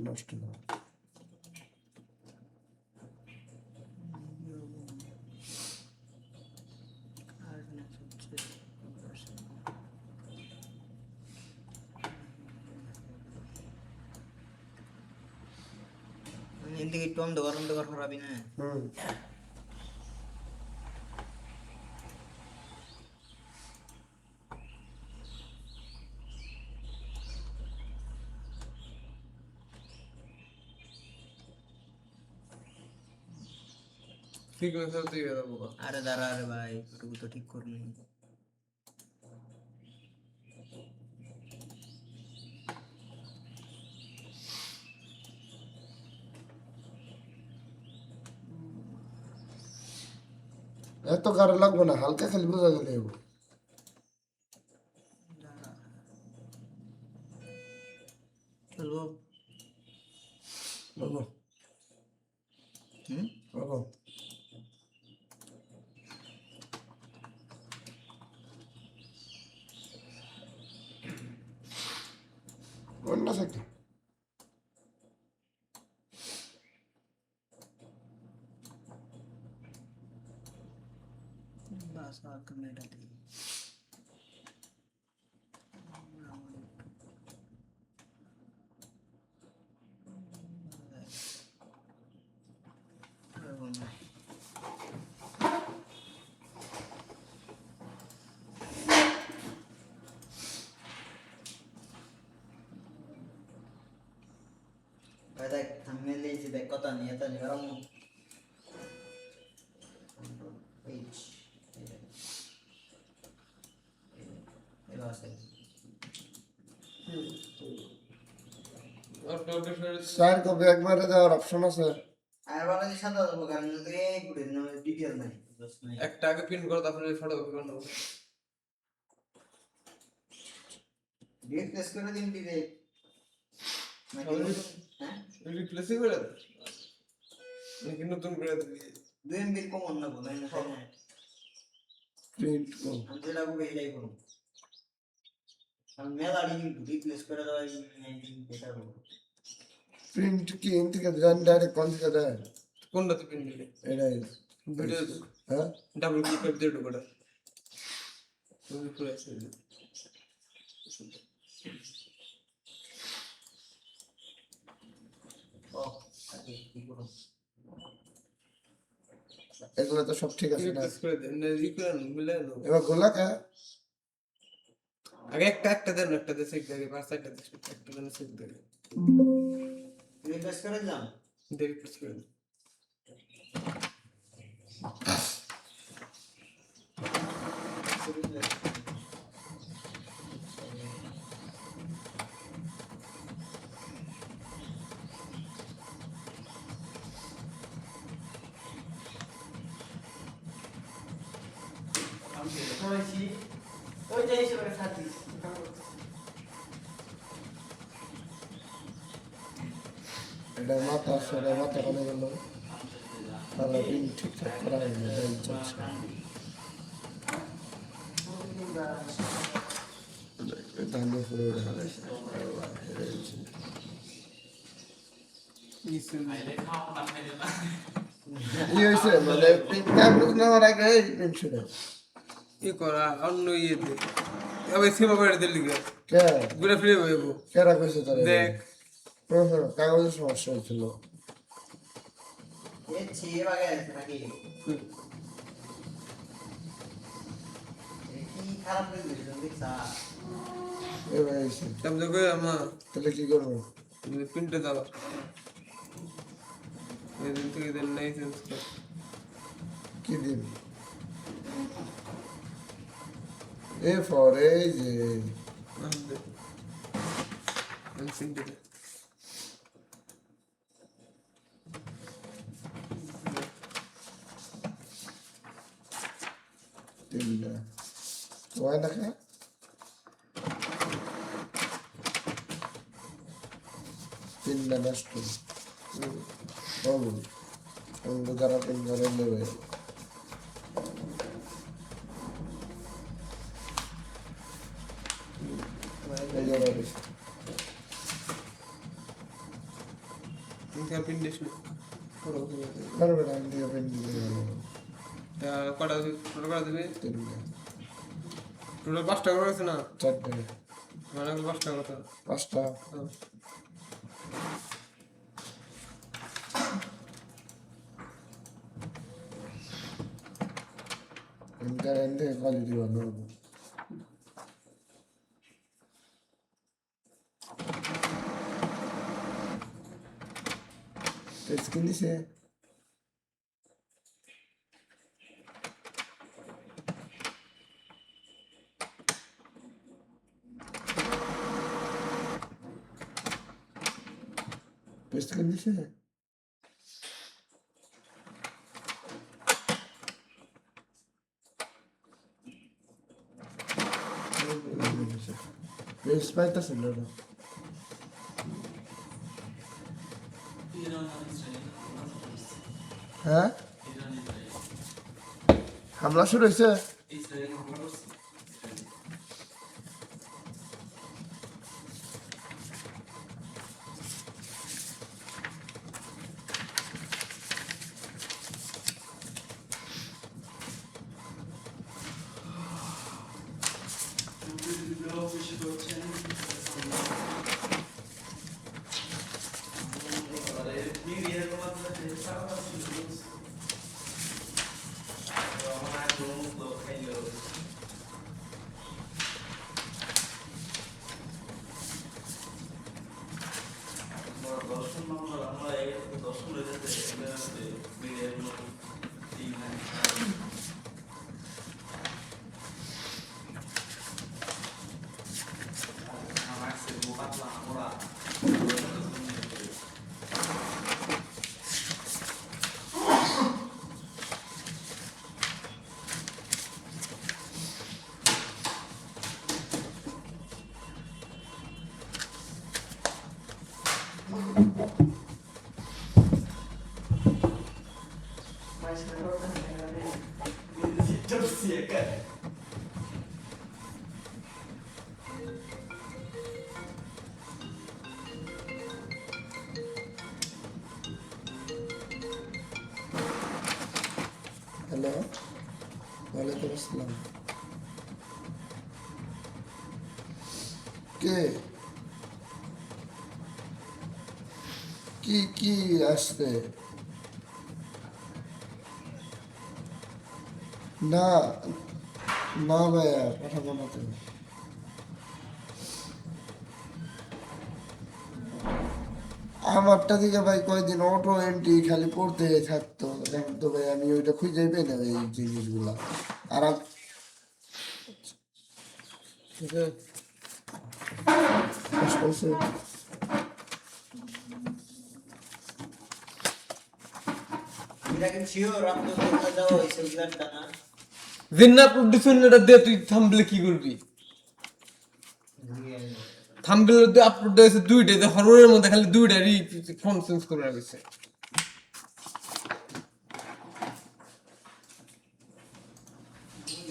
নষ্ট না এদিকে একটু অন্ধকার হরাবি না হুম সিগনেচার দিয়ে দেবো আরে দাঁড়া আরে ভাই ওটুকু তো ঠিক করুন এত গাঢ় লাগবে না হালকা খালি বোঝা গেলে হবে চলবো বলো হুম বলো অন্য সাইডে বাস আর ক্যামেরা দিয়ে দেখ থাম্বনেল দিয়েছি দেখ কত নিয়ে তা নিয়ে রং পেজ আছে স্যার কবে একবারে দেওয়ার অপশন আছে? আর বলা যে সাদা দেবো কারণ এই পুরো ডিটেইল নাই দোস্ত নাই একটা আগে প্রিন্ট করো তারপরে ফটোকপি করে নেবো। রিপ্লেস করে দিন ডিরেক্ট নাকি হ্যাঁ রিপ্লেসই করে দাও নাকি নতুন করে দিবি? 2 MB কমন না বলে না প্রিন্ট কোড আমি যেটা বলবো এটাই করব আমি মেলা কিন্তু রিপ্লেস করে দেওয়া বেটার হবে প্রিন্ট কি ইন থেকে জান ডাইরেক্ট কোন থেকে দেয়? কোনটাতে প্রিন্ট দিলে এটাই ভিডিও হ্যাঁ ডাবল ক্লিক করে দিয়ে ঢুকোটা পুরো আছে ও আগে কি করব এগুলো তো সব ঠিক আছে না? রিপ্লেস করে দেন না রিকোয়েন মিলে না এবার গোলা কা আগে একটা দেন একটা দে সেক দেবে পাঁচ একটা দে একটা দেন সেক দেবে রিপ্লেস করে দিলাম রিপ্লেস করে দেন হয়েছি ওই যে হিসেবে সাথী এটা মাথা সরে মাথা কোনে গেল? তাহলে প্রিন্ট ঠিকঠাক করা হয়নি এটাই চলছে। ধানে পুরো দেখা যাচ্ছে কি হয়েছে মানে প্রিন্ট কাগজ নেওয়ার আগে প্রিন্ট শুনে ই করা অন্য ইয়েতে আবার সীমা করে দিলি কে কে ঘুরে ফিরে বইবো কেরা কইছে তারে? দেখ কাগজের সমস্যা হয়েছিল। এ ছিয়ে বাগে আছে নাকি কি খারাপ হয়ে গেছে দেখছা এবার হয়েছে তারপরে কই আমা তাহলে কি করবো? প্রিন্টে দাও এদিন থেকে দেন নাই চেঞ্জ কর কি দিন এ ফর এই যে প্রিন্টে দে তিনটা তোমায় দেখা তিনটা নষ্ট অন্য যারা তিন ঘরে নেবে এই যারা ইনকা প্রিন্টে শুনে ফটো পারবে না আমি দিয়ে পেন দিতে গেল কটা টোটাল কটা দেবে তিনটা টোটাল 5টা করে আছে না চারটে মানে 5টা কথা পাঁচটা হ্যাঁ ইন্টারনেটে কোয়ালিটি ভালো হবে স্ক্রিন দিছে স্ক্রিন দিছে বেশ পাইতেছে না হ্যাঁ হামলা শুরু হয়েছে পয়সা করবেন বুঝছি চলছি একা হ্যালো, ওয়ালাইকুম আসসালাম। কে কি কি আসছে? না না ভাইয়া, পাঠাবো না তো। আমারটা থেকে ভাই কয়দিন অটো এন্ট্রি খালি পড়তে থাকতো, দেখেন তো ভাই আমি ওইটা খুঁজে পাই না ভাই, এই জিনিসগুলা। আর ঠিক আছে? বলছে এটা কি শিওর আপনি কোথাও যাওয়া হয়েছে উদ্ধারটা না? জিন্না প্রডিউসারটা দিয়ে তুই থাম্বলে কি করবি? থাম্বলে দিয়ে আপলোড হয়েছে দুইটা, হররের মধ্যে খালি দুইটারই ফন্ট চেঞ্জ করে রাখছে।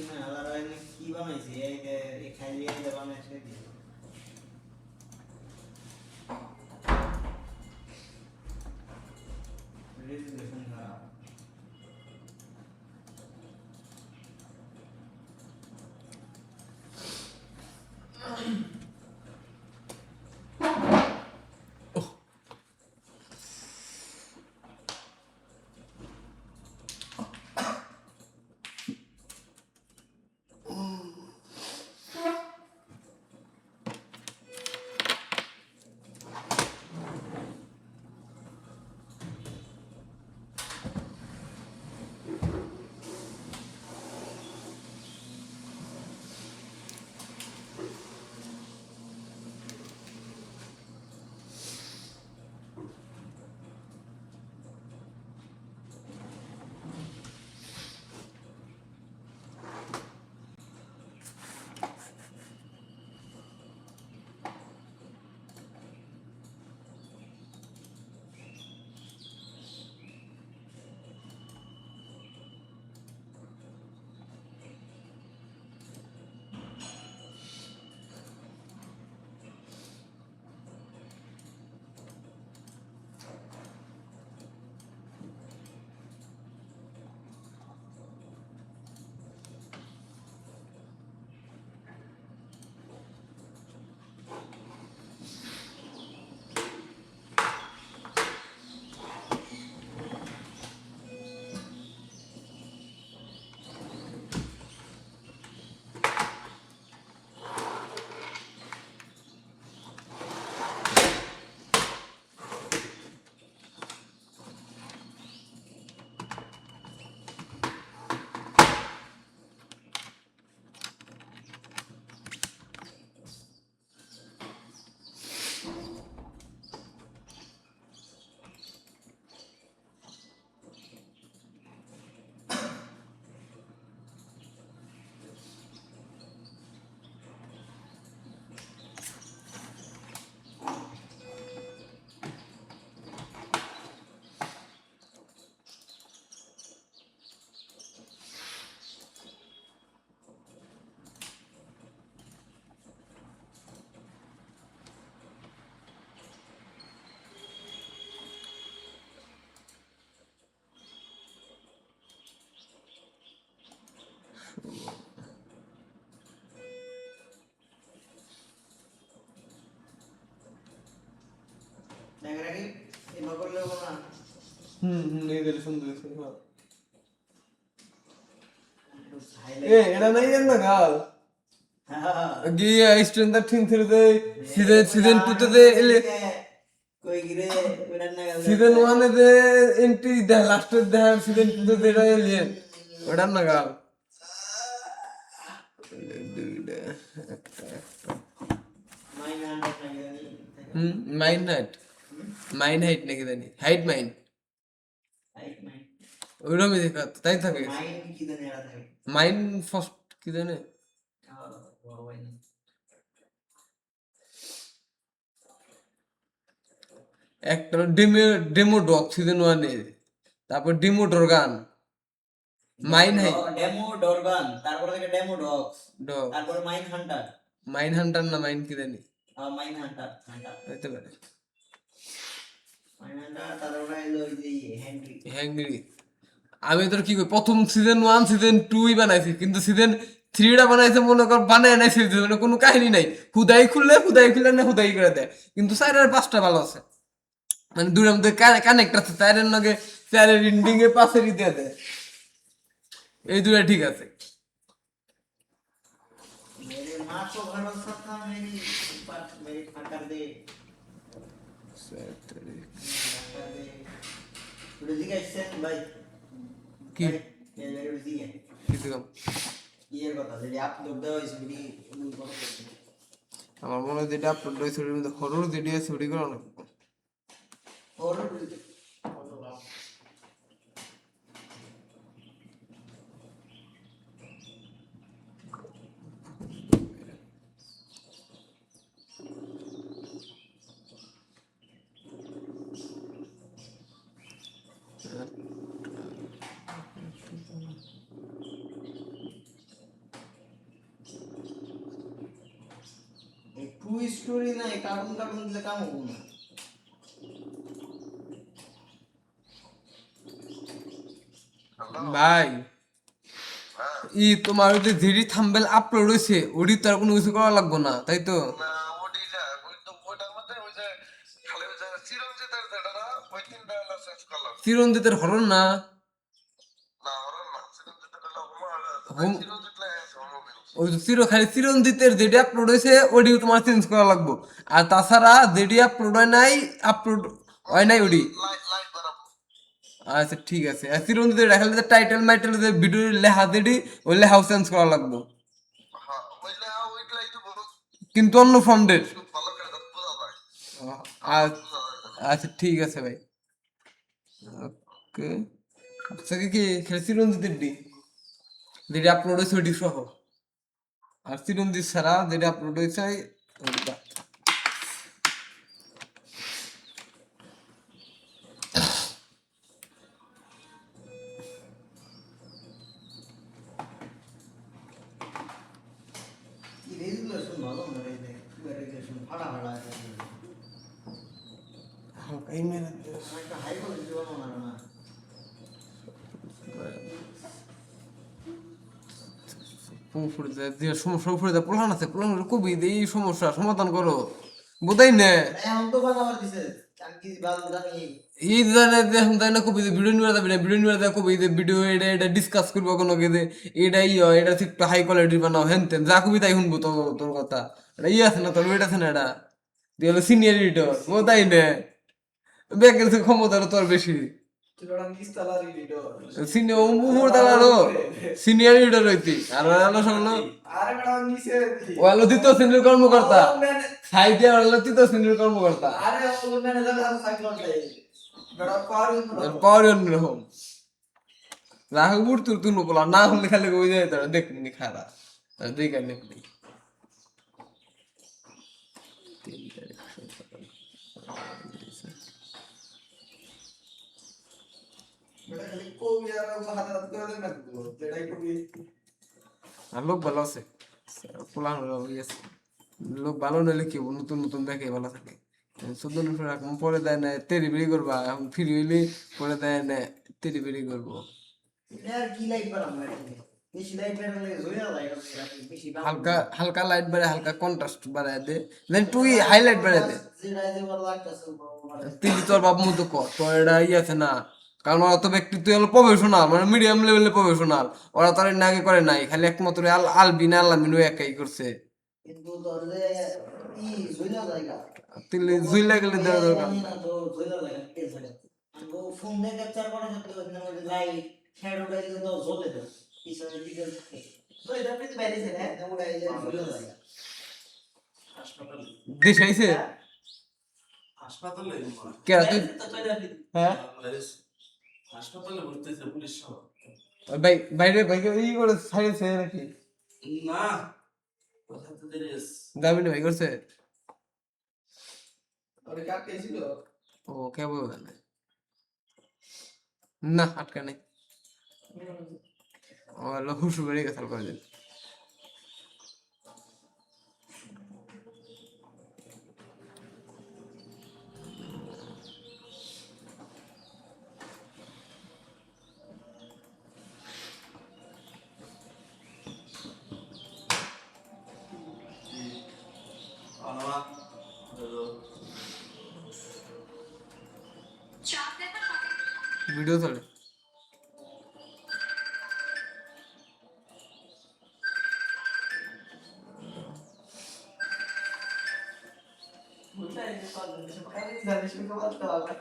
না আলাদা এনে কি বানাইছে এই যে এই খালি এই যে বানাইছে কি রেজুলেশন খারাপ দেখা কি এমন করলে হবে না এদের সুন্দর সুন্দর। এটা নাই এর না গাল গিয়ে স্ট্রেন্থার থিং থ্রিতে সিজন 2 তে এলে কই গিরে ওড়ান না গেল সিজন 1 এ যে এন্ট্রি দে লাস্টের দে সিজন 2 তে এটা এলিয়েন ওটা না গাল মাইন্ড নাইট মাইন্ড হাইট নাকি জানি হাইট মাইন্ড ওইরকম দেখা তাই থাকে মাইন্ড কি জানি এরা থাকে মাইন্ড ফার্স্ট কি জানে বড় ভাই না একটা ডেমো ডগ সিজন 1 এ তারপর ডিমোটর গান মাইন হাই ডেমো ডরগান, তারপর থেকে ডেমো ডগস, ডগ তারপর মাইন হান্টার, মাইন হান্টার না মাইন কি জানি মাইন হান্টার, হান্টার, হইতে পারে মাইন হান্টার, তারপরে হলো ওই যে হেনরি। হ্যাংরি আমি তোর কি কই প্রথম সিজন 1 সিজন 2 বানাইছি কিন্তু সিজন 3টা বানাইছে মনে কর বানায় নাই সিজন মানে কোনো কাহিনী নাই হুদাই খুলে না হুদাই করে দেয় কিন্তু 4 আর 5টা ভালো আছে মানে দুটার মধ্যে কানেক্ট আছে 4 এর লগে 4 এর এন্ডিং এ 5 এর দিয়ে দেয় এই দুটা ঠিক আছে मेरे माँ को भरोसा था मेरी पर मेरी कर दे कर दे रुजी का एक्सेंट भाई কি ये मेरे रुजी है কিছু কম ये बता दे आप लोग दो इस वीडियो আমার মনে হয় যেটা আপলোড হয়েছে ওটার মধ্যে হরর ভিডিও আছে ওটি করে অনেক और ट्रू स्टोरी ना कार्टून कार्टून दिले काम हो ना ভাই ই তোমার ওই যে যেটি থাম্বেল আপলোড হয়েছে ওটি তো আর কোনো কিছু করা লাগবে না তাই তো চিরঞ্জিতের হরর না ওই যে খালি চিরঞ্জিতের যেটি আপলোড হয়েছে ওটিও তোমার চেঞ্জ করা লাগবে আর তাছাড়া যেটি আপলোড হয় নাই ওটি আচ্ছা ঠিক আছে আর চিরঞ্জিতের দেখালে যে টাইটেল মাইটেল যে ভিডিও লেখা যেটি ওই লেখাও চেঞ্জ করা লাগবে কিন্তু অন্য ফন্ডের আচ্ছা ঠিক আছে ভাই ওকে আচ্ছা কি খালি চিরঞ্জিতের ডি যেটা আপলোড হয়েছে ওটি সহ আর চিরঞ্জিত ছাড়া যেটা আপলোড হয়েছে ওইটা ये रेजुलेशन मालूम है रे रेजुलेशन फटा फटा है হালকাই মেরে দে। একটা হাই কোয়ালিটি বানানো না পুকুরে যায় যে সমস্যা উপরে যায় প্রধান আছে প্রধান কবি এই সমস্যা সমাধান করো বোধাই না এখন তো বানাবার দিছে আমি কি ভালো জানি এই জানে যে এখন তাই না কবি যে ভিডিও নিয়ে যাবে না ভিডিও নিয়ে যাবে কবি যে ভিডিও এটা ডিসকাস করবো কোনো কে যে এটাই হয় এটা একটু হাই কোয়ালিটির বানাও হেন তেন যা কবি তাই শুনবো তো তোর কথা এটা ইয়ে আছে না তোর ওইটা আছে না এটা তুই হলো সিনিয়র এডিটর বোধাই না ব্যাকের ক্ষমতা তোর বেশি সিনিয়র এডিটর হইতি আর হলো সবলো ও হলো দ্বিতীয় শ্রেণীর কর্মকর্তা সাইডে হলো তৃতীয় শ্রেণীর কর্মকর্তা পাওয়ার অন্যরকম রাহ উঠতে তুলবো বলা না হলে খালি ওই যায় তারা দেখনি খারাপ দেখে নেবনি আর লোক ভালো আছে পুলান লোক ভালো নইলে কি হবো, নতুন নতুন দেখে ভালো থাকে 14 বছর এখন পরে দেয় না তেরি বেরি করবা এখন ফ্রি হইলে পরে দেয় না তেরি বেরি করবো यार की लाइट पर हम বেশি লাইট বাড়ালে জোরে যায় বেশি হালকা হালকা লাইট বাড়ে হালকা কন্ট্রাস্ট বাড়ায় দে দেন তুই হাইলাইট বাড়ায় দে যেটা যে বড় লাগতেছে তুই তোর বাপ মতো কর তোর এটা ইয়ে আছে না কারণ ওরা তো ব্যক্তি তুই হলো প্রফেশনাল মানে মিডিয়াম লেভেলে প্রফেশনাল ওরা তো আর এর আগে করে নাই খালি একমাত্র আলবিন আল্লামিন ওই একাই করছে কিন্তু তোর যে ই জোরে জায়গা তুই জুইলা গেলে দেওয়া দরকার না তো জোরে জায়গা কে জায়গা আমগো ফোন দিয়ে ক্যাপচার করা যেত ওখানে লাইট শ্যাডো লাইট তো জ্বলে তো পিছনে দিকে তো এটা পেতে বাইরে যায় না ওটা এই যে জোরে জায়গা হাসপাতালে দেশ আইছে হাসপাতালে কে তুই হ্যাঁ হাসপাতালে ভর্তি হয়েছে পুলিশ সহ ভাই বাইরে ভাইকে ই করে ছাড়িয়েছে নাকি না কথা তো দেরিস যাবি না ভাই করছে ওরে কাটকে ছিল ও কেবল না আটকা নাই হলো হুসু বেড়ে গেছে করে দিন অনমা ভিডিও চলে বুঝলে এই যে পাঁচ দিন সকালে জানিস কি করতে হবে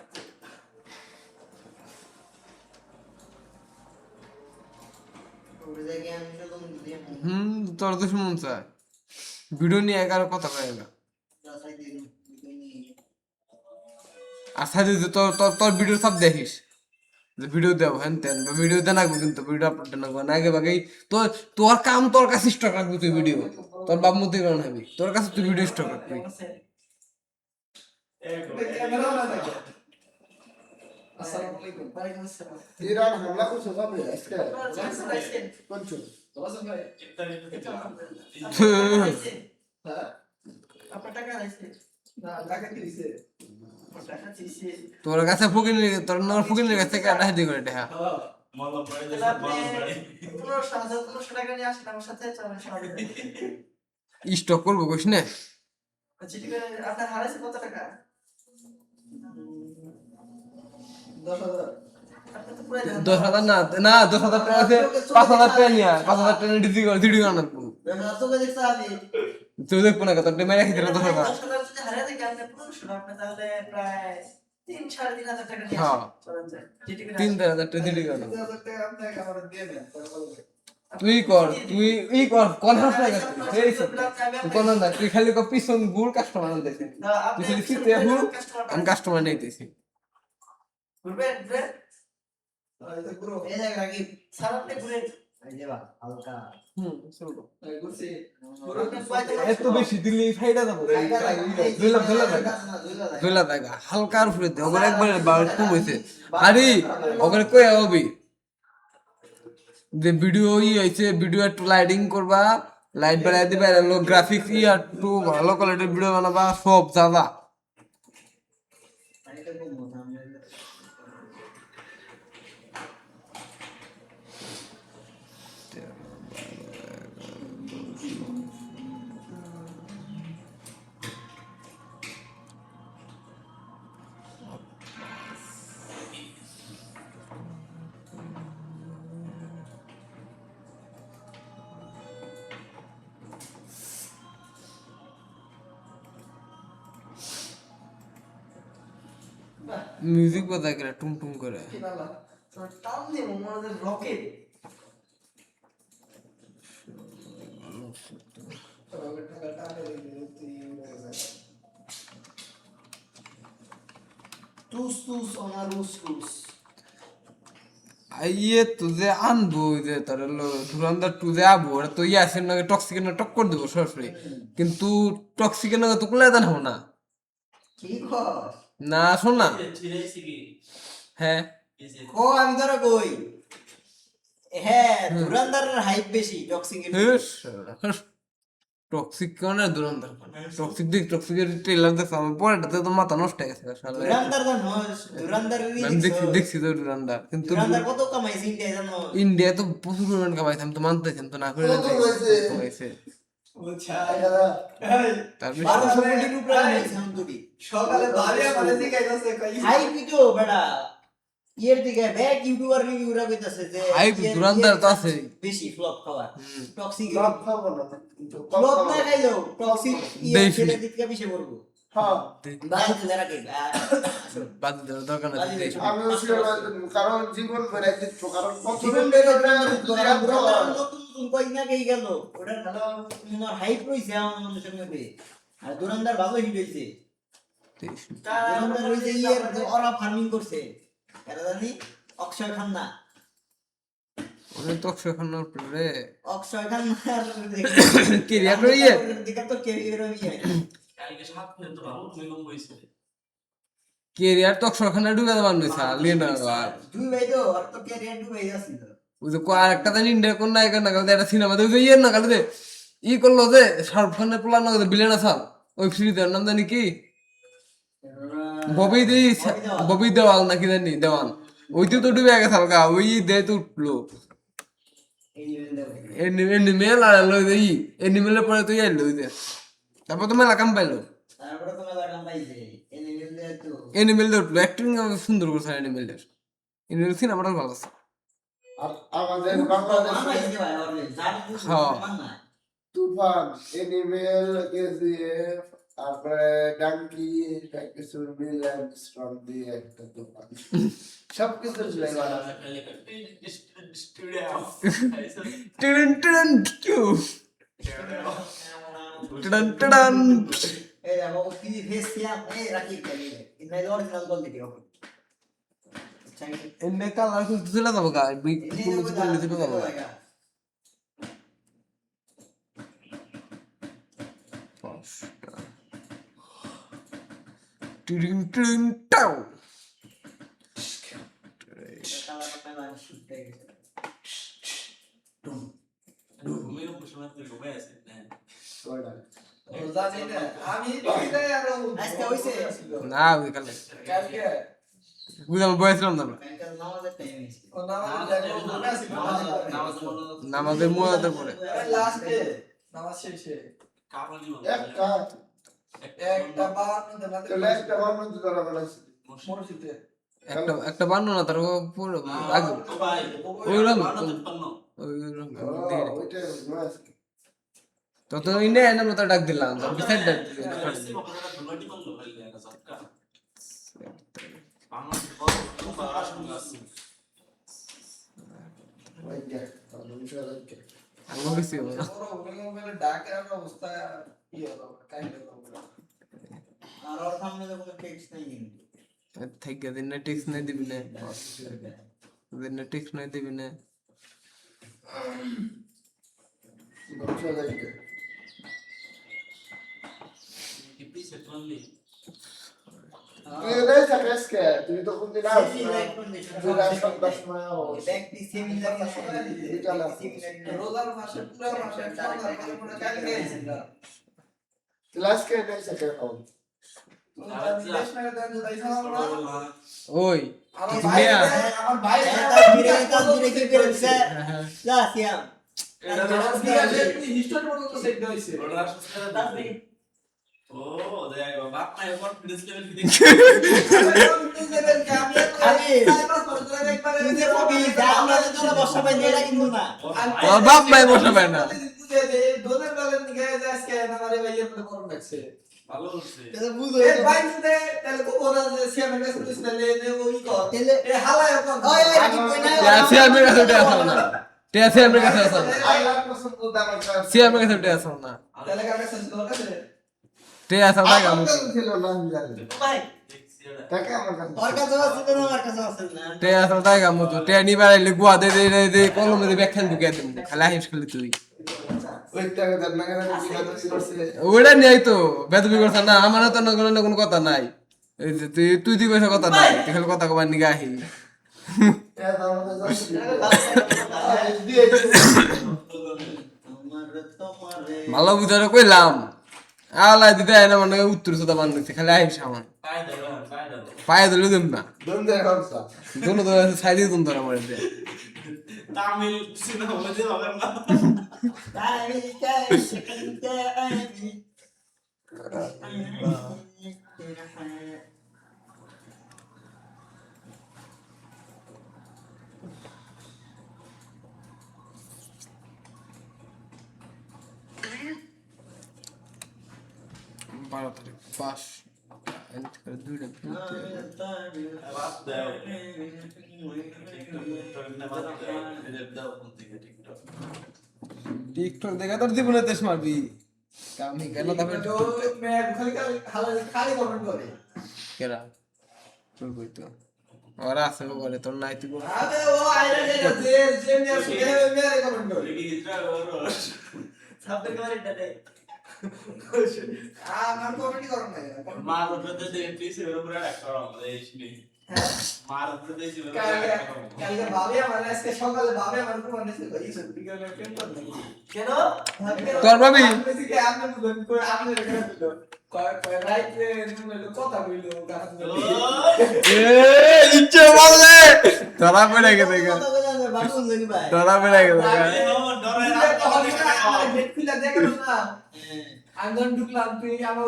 ওরে জায়গায় আমি শুধু দিয়ে তোর তো শুনুন স্যার ভিডিও নিয়ে এগারো কথা কয়ে না রাসাই দিন নিয়ে আর সাথে তোর তোর তোর ভিডিও সব দেখিস ভিডিও দেবো হ্যান তেন ভিডিও দেন রাখবো কিন্তু ভিডিও আপলোড দেন রাখবো না আগে বাগেই তোর তোর কাম তোর কাছে স্টক রাখবি তুই ভিডিও তোর বাপ মতি কারণ হবি তোর কাছে তুই ভিডিও স্টক রাখবি আসসালামু আলাইকুম ওয়ালাইকুম আসসালাম ইরান হামলা করছে বাবা আজকে কোন আপনার টাকা আছে না টাকা কি দিছে টাকা দিছে তোর কাছে ফুকিন তোর নর ফুকিনের কাছে কাটা হাতি করে দেখা মলম পড়ে তাহলে যাচ্ছে আপনি মলম পড়ে 1500 টাকা নিয়ে আসেন আমার সাথে চলেন সবাই স্টক করবো কইস না আচ্ছা ঠিক আছে আপনার হারাইছে কত টাকা 10,000 আপনি তো পুরো 10,000 না না 10,000 টাকা আছে 5,000 টাকা নিয়া 5,000 টাকা ডিসি করে দিডি গানা তোকে দেখছ আমি তুই দেখবো না তোর মেরে রাখি দিলা 10,000 10,000 যদি হারাই থাকে আপনি 1500 আপনি তাহলে প্রায় 3,500 টাকা নিয়ে হ্যাঁ। আসেন চলেন যাই যেটি করে 3,000 টাকা দিডি গানা 3,000 টাকা আপনাকে আমার দিয়ে দেন তুই কর তুই কর কোন হাসনা গেছিস এই সব তুই কোন না তুই খালি কো পিছন গুড় কাস্টমার আনতেছিস তুই খালি সিতে হুল আমি কাস্টমার নিতেছি ঘুরবে ঘুরবে এই জায়গা রাখি স্যার আপনি ঘুরে এই যে বা হালকা চলো ঘুরছি এত বেশি দিলি ফাইদা যাবো দুলা টাকা হালকার উপরে দে ওগুলো একবার বাড়ি কম হইছে আরে ওগুলো কই হবি যে ভিডিও হইছে ভিডিও একটু লাইটিং করবা লাইট বাড়াই দিবা এলো গ্রাফিক্স একটু ভালো কোয়ালিটির ভিডিও বানাবা সব যাবা এটা কোন কথা আমি মিউজিক বাজায় করে টুম টুম করে কি বাবা তোর টান দিয়ে মনে রকেট টুস টুস ওনার রুস টুস আইয়ে তুজে আনবো যে তোর ধুরন্ধর টুজে আবো ওরা তো ইয়াসের নাকি টক্সিকের না টক্কর দেবো সরাসরি কিন্তু টক্সিকের নাকি তো কুলাই দেন না কি কর না শোন না ছিড়াইছি কি হ্যাঁ ও আমি ধরো কই হ্যাঁ ধুরন্ধরের হাইপ বেশি টক্সিক টক্সিক কেন ধুরন্ধর টক্সিক দিক টক্সিকের ট্রেলার দেখছো আমি পরেটাতে তো মাথা নষ্ট হয়ে গেছে শালা। ধুরন্ধর জানো ধুরন্ধরের আমি দেখছি তো ধুরন্ধর কিন্তু ধুরন্ধর কত কামাইছে ইন্ডিয়া জানো ইন্ডিয়া তো প্রচুর পরিমাণ কামাইছে আমি তো মানতেছেন তো না করে কত হয়েছে? কামাইছে বুঝছা তার 1200 কোটির উপরে কামাইছে অন্তরি সকালে ভারিয়া মানে দিকাইতাছে কই হাইপ তো বেটা ইয়ের দিকে ব্যাক ইউটিউবার রিভিউরা কইতাছে যে Hype ধুরন্ধর তো আছে। বেশি ফ্লপ খাওয়া টক্সিক লাভ খাবো না কিন্তু ফ্লপ না খাইলো টক্সিক ইয়ে বেশি। ছেলে দিকে বেশি পড়বো হ্যাঁ বাড়িতে যারা কে বাদ দেওয়ার দরকার না বাদ দিতে। আমি কারণ জীবন বেড়ে দিচ্ছ কারণ জীবন বেড়ে নতুন নতুন কই না গেই গেল ওটার তোমার হাইপ রইছে আমার মানুষের মধ্যে আর দুরন্দার ভালো হিট হইছে দুরন্দার হইছে ইয়ের ওরা ফার্মিং করছে এরা জানি অক্ষয় খান্না অনেক তো খান্নার পরে অক্ষয় খান্নার ক্যারিয়ার রইয়ে দিকে তো ক্যারিয়ার হইছে কালকে সাত দিন তো ভালো ভূমিকম্প হয়েছে ক্যারিয়ার তো খান্না ডুবে দেওয়ার নইছে লিয়ে না আর দুই ভাই তো আর তো ক্যারিয়ার দুই ভাই আছে ওই যে আরেকটা জানি ইন্ডিয়ার কোন নায়কের না কালকে একটা সিনেমাতে ওই যে ইয়ের না কালকে ই করলো যে শাহরুখ খানের প্লান না বিলেন আসাম ওই সিরিজের নাম জানি কি ববি দেওয়াল নাকি জানি দেওয়াল ওইতে তো ডুবে গেছে হালকা ওই দে তো উঠলো এনিমেল আর এলো ই এনিমেলের পরে তুই এলো ওই যে তারপর তো মেলা কাম পাইলো তারপরে তো মেলা কাম পাইছে এনিমেল দিয়ে তো এনিমেল দিয়ে উঠলো অ্যাক্টিং সুন্দর করছে এনিমেলের এনিমেল সিনেমাটা ভালো আছে আর আমাদের বাংলাদেশে বাংলাদেশে ভাই অলরেডি জানি হ্যাঁ। না তুফান এনিমেল কেজিএফ তারপরে ডাঙ্কি কিছু মিলেন স্ট্রং দিয়ে একটা তুফান সবকিছু ছিল টিডন টিডন কিউ টিডন টিডন এই দেখো কি ফেস কিয়া এই রাখি খেলি ইনলাই অরিজিনাল গোল দিও চাই এনে কালার কিন্তু চলে যাবো গা বিগ কোনো কিছু করলে চলে যাবো টিডিন টিডিন টাও আজকে হইছে না ওই কালে বুঝলাম বয়সলাম না কালকে নামাজের টাইম হইছে নামাজের মুয়াদের পরে একটা বান্ন না তার পুরো আগে ওইরকম তত ইনে এনে মতো ডাক দিলাম বিসাইড ডাক আমি বেশি আর ওর সামনে তো কোনো টেক্সট নাই কিন্তু থেকে দিন টেক্স নাই দিবি না দিন টেক্স নাই দিবি না তুই তো কোন দিন রোজার মাসে পুরো মাসে লাস্টকে নেই সেটা খাও ওই আমার ভাই হিস্টোরি পর্যন্ত সেট হইছে ও দেখো বাপ মাই কনফিডেন্স লেভেল কি তোর বাপ মাই বসে পায় না ভালো হচ্ছে সিয়ামের কাছে উঠে আসো না সিয়ামের কাছে আসো না সিয়ামের কাছে উঠে আসো না তে আসো না গামু তে আসো না গামু তো তে নি বাড়াইলে গুয়া দে দে দে কলমে দে ব্যাখ্যান ঢুকে দে খালি আহিস খালি তুই ওইটা নেই তো বেদবি করছ না আমার তো কোনো কথা নাই এই যে তুই তুই পয়সা কথা নাই তুই খালি কথা কবার নিগা আহি ভালো বুঝারে কইলাম আলাই দিতে না মানে উত্তর সুদা বান্ধছে খালি আহিস আমার পায়ে দিলে দিম না দোনো তো সাইডে দিন ধরা মারে দে তামিল সিনেমা মধ্যে হবে না বারো তারিখ পাস দুইটা বাদ দাও টিকটক না বাদ দাও এদের দাও কোন থেকে টিকটক টিকটক দেখা তোর জীবনে দেশ মারবি কামি কেন তারপরে কেরা তোর বই তো ওরা আছে বলে তোর নাই তুই আমার কমেন্ট করো না মা রোজতে দে প্লিজ এর উপরে রাখো আমাদের এই হ্যাঁ মারতে দিয়েছি কালকে ভাবি আমার আজকে সকালে ভাবি আমার ফোন এসে কই সব বিকেলে কেন করতে কেন তোর ভাবি? আপনি বুঝলেন কই আপনি রেখে দিল কয় কয় রাইতে নিলো কথা কইলো গাছ ইচ্ছে বললে ধরা পড়ে গেছে গা, কথা বলে আমি বাটুল জানি ভাই ধরা পড়ে গেছে গা। গেট খুলে দেখো না হ্যাঁ। আমি যখন ঢুকলাম তুই আমার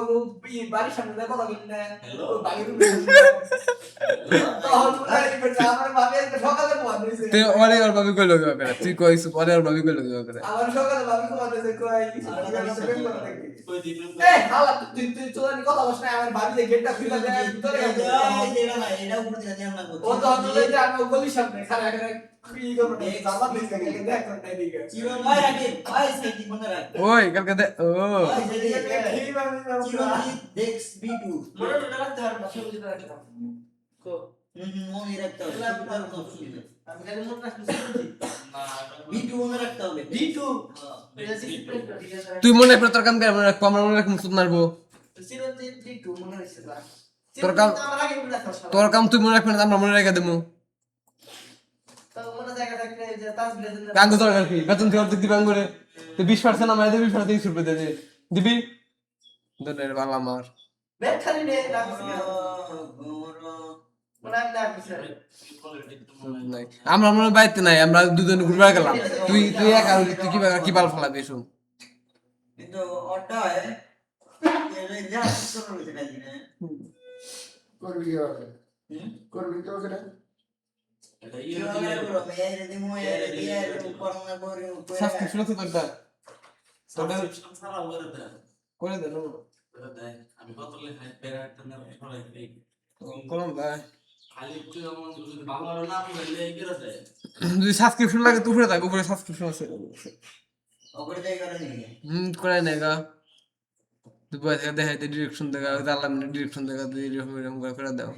বাড়ির সামনে দেখো কথা বললি না Hello? বাড়ির তখন আমার ভাবি আজকে সকালে ফোন দিয়েছে তুই ওরে ওর ভাবি কইলো কি করে, তুই কইছ পরে ওর ভাবি কইলো কি করে? আমার সকালে ভাবি ফোন দিয়েছে কই কই দিবি এই হালা তুই তুই চলে কথা বলছ না আমার ভাবি যে গেটটা খুলে দেয় ভিতরে গেছে এটা ভাই এটা উপরে দিয়ে আমরা ও তো হচ্ছে যে আমি গলির সামনে খাড়া খাড়া কি করব না জামা দিছে গেলে দেখ না দিকে চিরন ভাই রাখি ভাই সাইড মনে রাখ ওই কালকে দে ও ভাই যদি কি ভাবি চিরন দেখ বি2 মনে তো রাখতে পারবো না সবজি রাখলাম কো মনে রাখতে হবে আমি জানি মনে রাখছি বি2 মনে রাখতে হবে D2 তুই মনে করে তোর কাম করে মনে রাখ, আমরা মনে রাখ মুসুদ মারবো। D2 মনে হইছে না তোর কাম আমার আগে মনে রাখছ তোর কাম তুই মনে রাখবি না, আমরা মনে রেখে দেবো। তো মনে জায়গা থাকলে যে তাসবিহ কাঙ্গ দরকার কি, বেতন থেকে অর্ধেক দিবি আঙ্গুরে, তুই 20% আমায় দে, 20% 30 রুপয়ে দে দিবি দনের বালা আমার। ব্যাগ খালি নে রাখছি মনে না কিছু নাই আমরা মনে বাইতে নাই, আমরা দুজন ঘুরবার গেলাম, তুই তুই একা হলি, তুই কি বাল ফালাবি এসব? কিন্তু ওটা হয় এর যা শুরু হইছে কাজ না করবি কি হবে? করবি তো ওকে এটা চিরন করো মেয়ের দিমু এর দিয়ে করোনা করে সাবস্ক্রিপশন আছে তোরটা? সাবস্ক্রিপশন ছাড়া করে দেন করে দে না করে দেন আমি কত লেখাই প্যারাটা না সরাই দেই করুন ভাই, খালি তুই আমার যদি ভালো ভালো না বললে এই করে দেয় যদি সাবস্ক্রিপশন লাগে তো উপরে থাক, উপরে সাবস্ক্রিপশন আছে। ওপরে যাই করে নিয়ে করে নাই গা, তুই বই থেকে দেখাইতে ডিরেকশন দেখা, জানলাম ডিরেকশন দেখা, তুই এরকম এরকম করে দাও,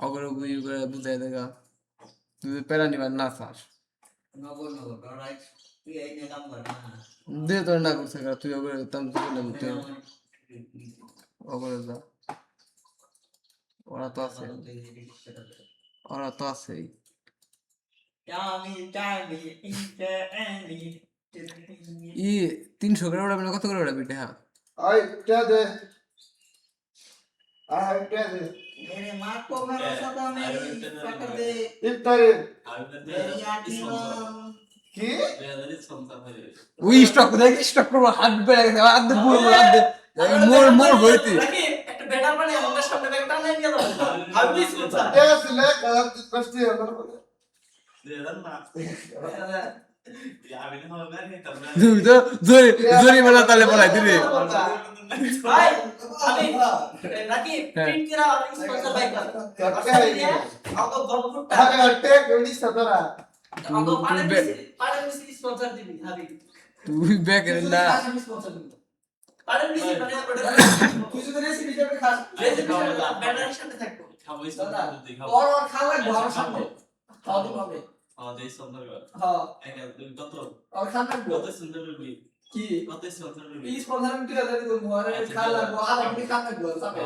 অগর বুঝি করে বুঝাই দেখা, তুই প্যারা নিবার না চাস নগর রাইট তুই এই নিয়ে কাম কর না দে তোর না করছে গা, তুই অগর তাম তুই না তুই অগর যা, ওরা তো আছে, ওরা তো আছেই। আমি ইন্টারনি 300 করে ওরা কত করে ওরা বিটে? হ্যাঁ আই টা দে আই টা দে मेरे माँ को भरोसा था मेरी पकड़ दे ইফতারে আমি তো मेरी आँखें কি বেয়াদারি সন্তান হয়ে ওই স্টক দেখ, স্টক করবো, হাত বেড়ে গেছে, হাত দে পুরো হাত দে মোর মোর হইতি। রাখি একটা ব্যাটার মানে আমাদের সামনে ব্যাগটা নাই নিয়ে দাও আমি মিস করছি কে আসলে কাজ করতে হবে দেন না আমি না হবে না তবে তুই তো জোরি জোরি মানা তালে পড়াই দিবি। ভাই আমি রাখি প্রিন্ট করা স্পন্সর বাইক আমাকে গল্পটা আগে টেক উনি সতরা আমাকে পাড়ে মিছি স্পন্সর দিবি হাবি তুই ব্যাক না স্পন্সর দিবি পাড়ে মিছি মানে তুই যদি রেসিপি যাবে খাস রেসিপি ব্যাটারির সাথে থাকবো খাবো সন্তান যদি খাবো ওর খাওয়া ঘর সামনে খাওয়া দিবি হবে আমাদের সন্তান হ্যাঁ একা তুই কত ওর খানা কত সুন্দর রবি কি কত সুন্দর রবি এই স্পন্সর আমি তুলে দেব মোরে খালা গো আলা কি খানা গো সামনে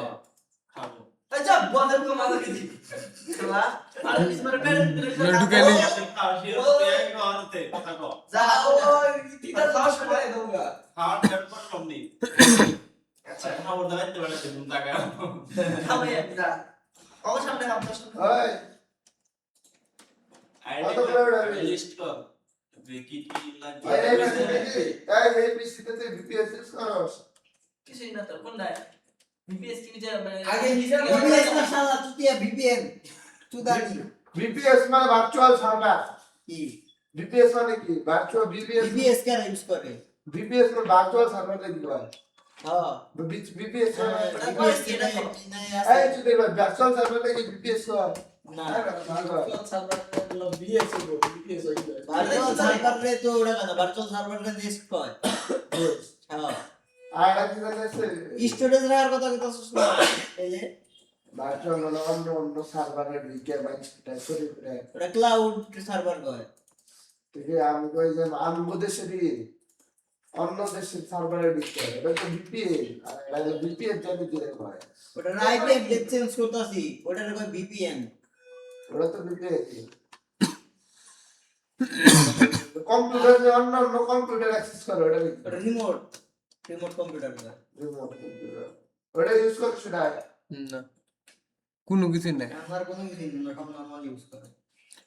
খাবো আচ্ছা বন্ধের কো মাথা কি খালা আর মিস করে বের ঢুকাইলি। খাওয়া এক ঘরতে কথা কো যা ও তিনটা খাওয়া শুরু করে দেবো খাওয়ার ব্যাপার কম নেই আচ্ছা খাবার দাইতে পারে তুমি টাকা খাবে যা আমার সামনে আপনার সামনে ওই আইডি লিস্ট কর কি কি লাগবে এই পিসিতে ভিপিএস করস কিছুই না তো কোন দেয় ভিপিএস কি যে মানে आगे VPN माशाल्लाह चुतिया VPN चुदानी ভিপিএস মানে ভার্চুয়াল সার্ভার की ভিপিএস মানে কি ভার্চুয়াল ভিপিএস VPS क्या यूज करे ভিপিএস মানে ভার্চুয়াল সার্ভার লাগি হয় हां ভিপিএস VPS की नहीं এই যদি ভার্চুয়াল সার্ভার লাগি ভিপিএস হয় ना ভার্চুয়াল সার্ভার হলো ভিএস হলো ভিপিএস হইলো वर्चुअल सर्वर रे तो उड़ा ना वर्चुअल सर्वर रे डिस्क কয় हां আর কি জানেন স্টোরেজ রাখার কথা কথা শুনো এই যে ভার্চুয়াল হলো অন্য অন্য সার্ভারের গিগাবাইট সরি ওটা ক্লাউড সার্ভার কয় ঠিক আছে আমি কই যে আমি দেশেরই অন্য দেশের সার্ভারে ঢুকতে হয় এটা তো ভিপিএন আর এটা ভিপিএন চাইতে দিলে হয় ওটা আইপি চেঞ্জ করতেছি ওটার কই ভিপিএন ওটা তো ভিপিএন কম্পিউটারে অন্য কম্পিউটার অ্যাক্সেস করে ওটা ওটা রিমোট কম্পিউটার রিমোট কম্পিউটার ওটা ইউজ করে সেটা না কোনো কিছু নাই, আমার কোনো কিছু না সব নরমাল ইউজ করে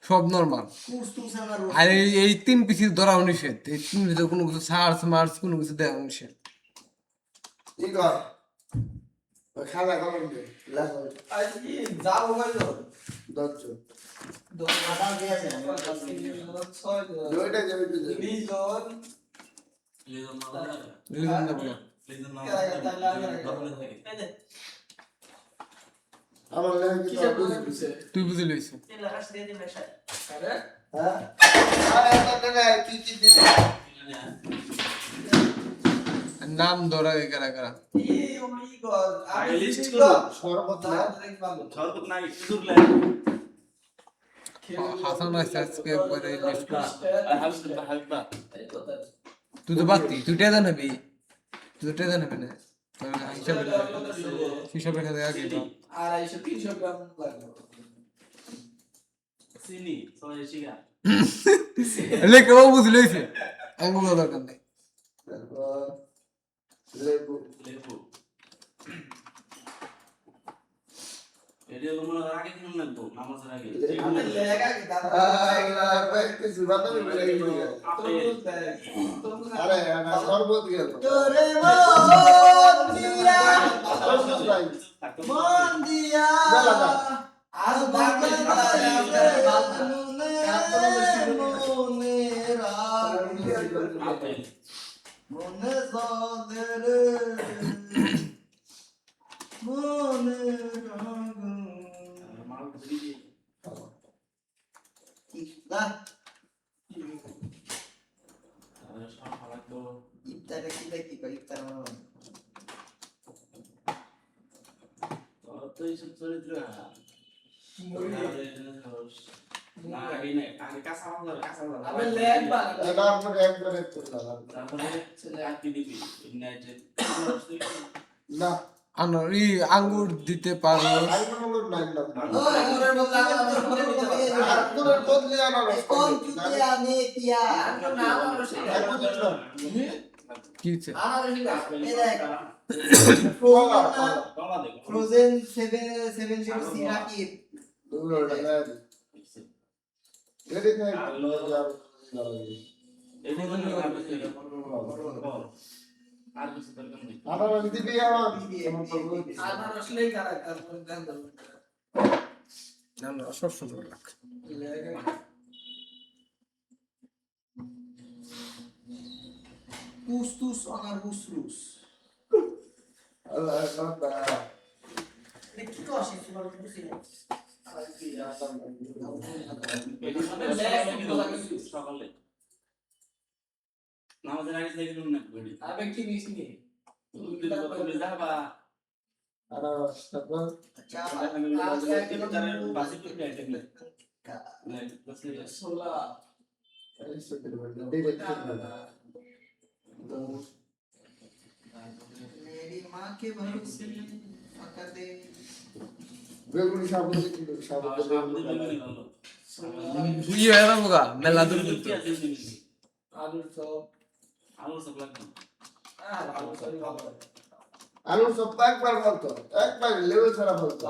সব নর্মাল। কুস তুস আমার আর এই 3 পিসি ধরাও নিষেধ, এই 3 পিসি কোনো কিছু সার্চ মার্চ কোনো কিছু দেওয়া নিষেধ। ঠিক আছে খানা কলম দে লাগো আজকে যাও হইলো দচ্ছ দোকান মাথা দিয়ে আছে দুইটা যাবে তুই লিজন লিজন না বলো, আমার লাগে কি বুঝছিস তুই বুঝে লইছিস। হ্যাঁ আরে না কি কি দিস নাম ধরা কারা কারা শরবত না শরবত নাই সুর হাসান আছে আজকে একবারে লিস্ট করা। হালকা তুই তো বাতি, তুই টেদা নেবি, তুই তো টেদা নেবি না হিসাবে খাতে আগে দাও। 250-300 গ্রাম লাগবে চিনি সবাই শিখা লেখা বুঝে লইছে, আঙ্গুল দরকার নেই। লেবু লেবু এরিয়া লোমনা আগে কিনুন লাগবো নামাজের আগে আমি লেগা কি কিছু বাতাবি বলে গেল তরমুজ আরে না শরবত গেল তোরে মন দিয়া মন দিয়া আজ বাংলা মনে আপেল মনে জদের মনে মাল দিবি ইফতার আর সব ভালো তো ইফতারে কি কই ইফতার মানে তো এই সব চরিত্র না আগে না আগে কাঁচা মাল আমি লেগ বা এটা আমরা একবারে করলাম তারপরে আকি দিবি ইউনাইটেড না আনার এই আঙ্গুর দিতে পারো, আইগুলো নাই না ও আঙ্গুরের বদলে আঙ্গুরের বদলে আনার কোন চুতিয়া নে তিয়া কি হচ্ছে? এই দেখ কলা দেব ফ্রোজেন 770 রাকিব এদিকে এই বন্ধু আর কিছু দরকার নেই আনার দিবি আমার আনারস লেগ আর তারপর দেন দাও না না সব সুন্দর লাগ। তুস তুস অনার হুসরুস আল্লাহ বাবা কি কষ্ট তোমার বুঝি সকালে নামাজের আগে থেকে নুন না ঘড়ি আবে কি নিস নি তুমি যাবা আনার তারপর আচ্ছা বাসি টুকরে আইটেম না সোলা मेरी माँ के भरोसे फाका दे বেগুনি সাবুন দিবি সাবুন বুঝি হয়ে যাবো গা মেলা দূর কিন্তু। আলুর চপ আলুর সব লাগবে আলুর চপ ভালো আলু সব একবার বলতো একবার লেভেল ছাড়া বলতো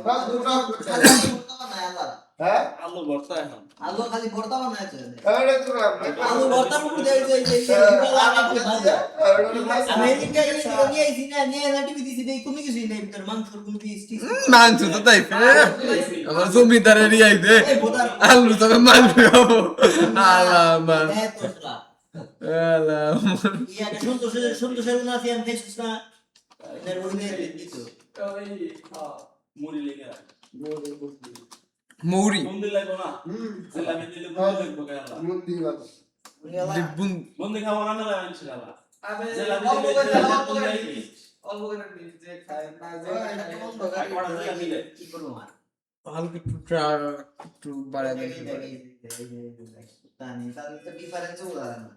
বাস দুটো খালি ভর্তা বানায় আল্লাহ হ্যাঁ আলু ভর্তা এখন আলু খালি ভর্তা বানায় তো আরে তো আলু ভর্তার উপর দেই আমেরিকা নিয়ে আইছি না নিয়ে না টিভি দিছি দেই তুমি কিছু নেই ভিতর মাংসর কোন পিস টিস মাংস তো তাই আমার জমিদারের আইছে এই বোদার আলু তবে মাংস খাবো আলামা হ্যাঁ তোসলা আলামা ইয়া সন্তোষের না সিয়াম খাইছিস না এর ওইনে দিছো ওই মুড়ি লেগে মৌরি বন্দি লাগবো না আমি দিলে বন্দি লাগবো কেন মুন্দি বাস বন্দি খাবো না না ইনশাআল্লাহ আবে জেলামি অল্প দিলে করে জেলামি অল্প করে দিলে অল্প করে নিস যে খায় না যে কি করব আর হালকা একটু বাড়ায় দেন। তানি তার তো ডিফারেন্স হলো না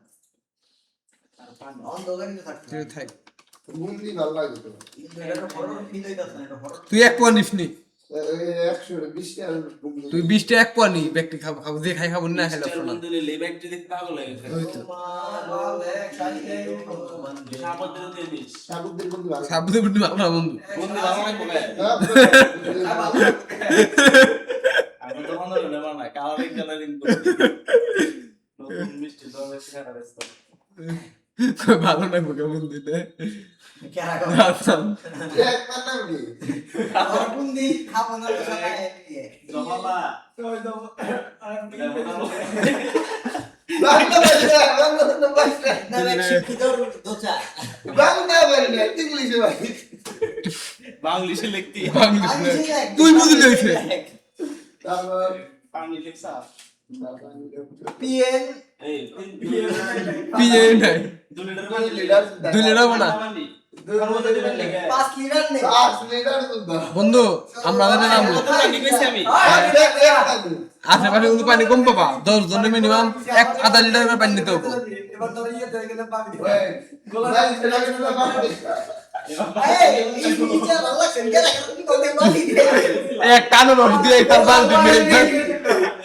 অন্ধকারে তো থাকতে তুই থাক বুন্দি ভালো লাগে তো কিন্তু এটা তো হরর ফিল হইতাছে না, এটা হরর তুই এক পোয়া নিস নি 120 টাকা বুন্দি তুই 20 টাকা এক পোয়া নি ব্যক্তি খাবো খাবো যে খাই খাবো না খেলে মিস্টার না বন্ধু লে ব্যাগটি দেখতে পাগল হয়ে গেছে সাপত্র দিয়ে দিস সাবুদ্দিন বুন্দি ভালো সাবুদে বুদ্ধি ভালো না বন্ধু বন্ধু ভালো লাগবে গায়ে আমি তো মনে হলো না কালারিং নতুন মিষ্টি তো আমি সেটা ব্যস্ত ভালো না বকে বন্ধু রে কেরা আচ্ছা এক নাম কি বুন্দি খাবো না তো সবাই নিয়ে জমালা বাংলা ভাষা না এক শিক্ষিত দোচা বাংলা ভাষা ইংলিশে ভাই বাংলিশে লিখতি বাংলিশ না তুই বুঝলি হইছে তারপর পানি লিখছা পিএন এই পিয়ে নাই 2 লিটার পানি লিটার 2 লিটার না 5 লিটার নেই 5 লিটার দুধ বন্ধু আমরা জানি নাম পানি কইছি আমি আশেপাশে কিন্তু পানি কম পাবা 10 জনের মিনিমাম আধা লিটার করে পানি নিতে হবে এবার ধরে ইয়ে ধরে গেলে পাবি ভাই সেটা কিন্তু বাংলা এই নিচে ভালো সেটা কি করতে পারি এক কানো রস দিয়ে তার বালতি মেরে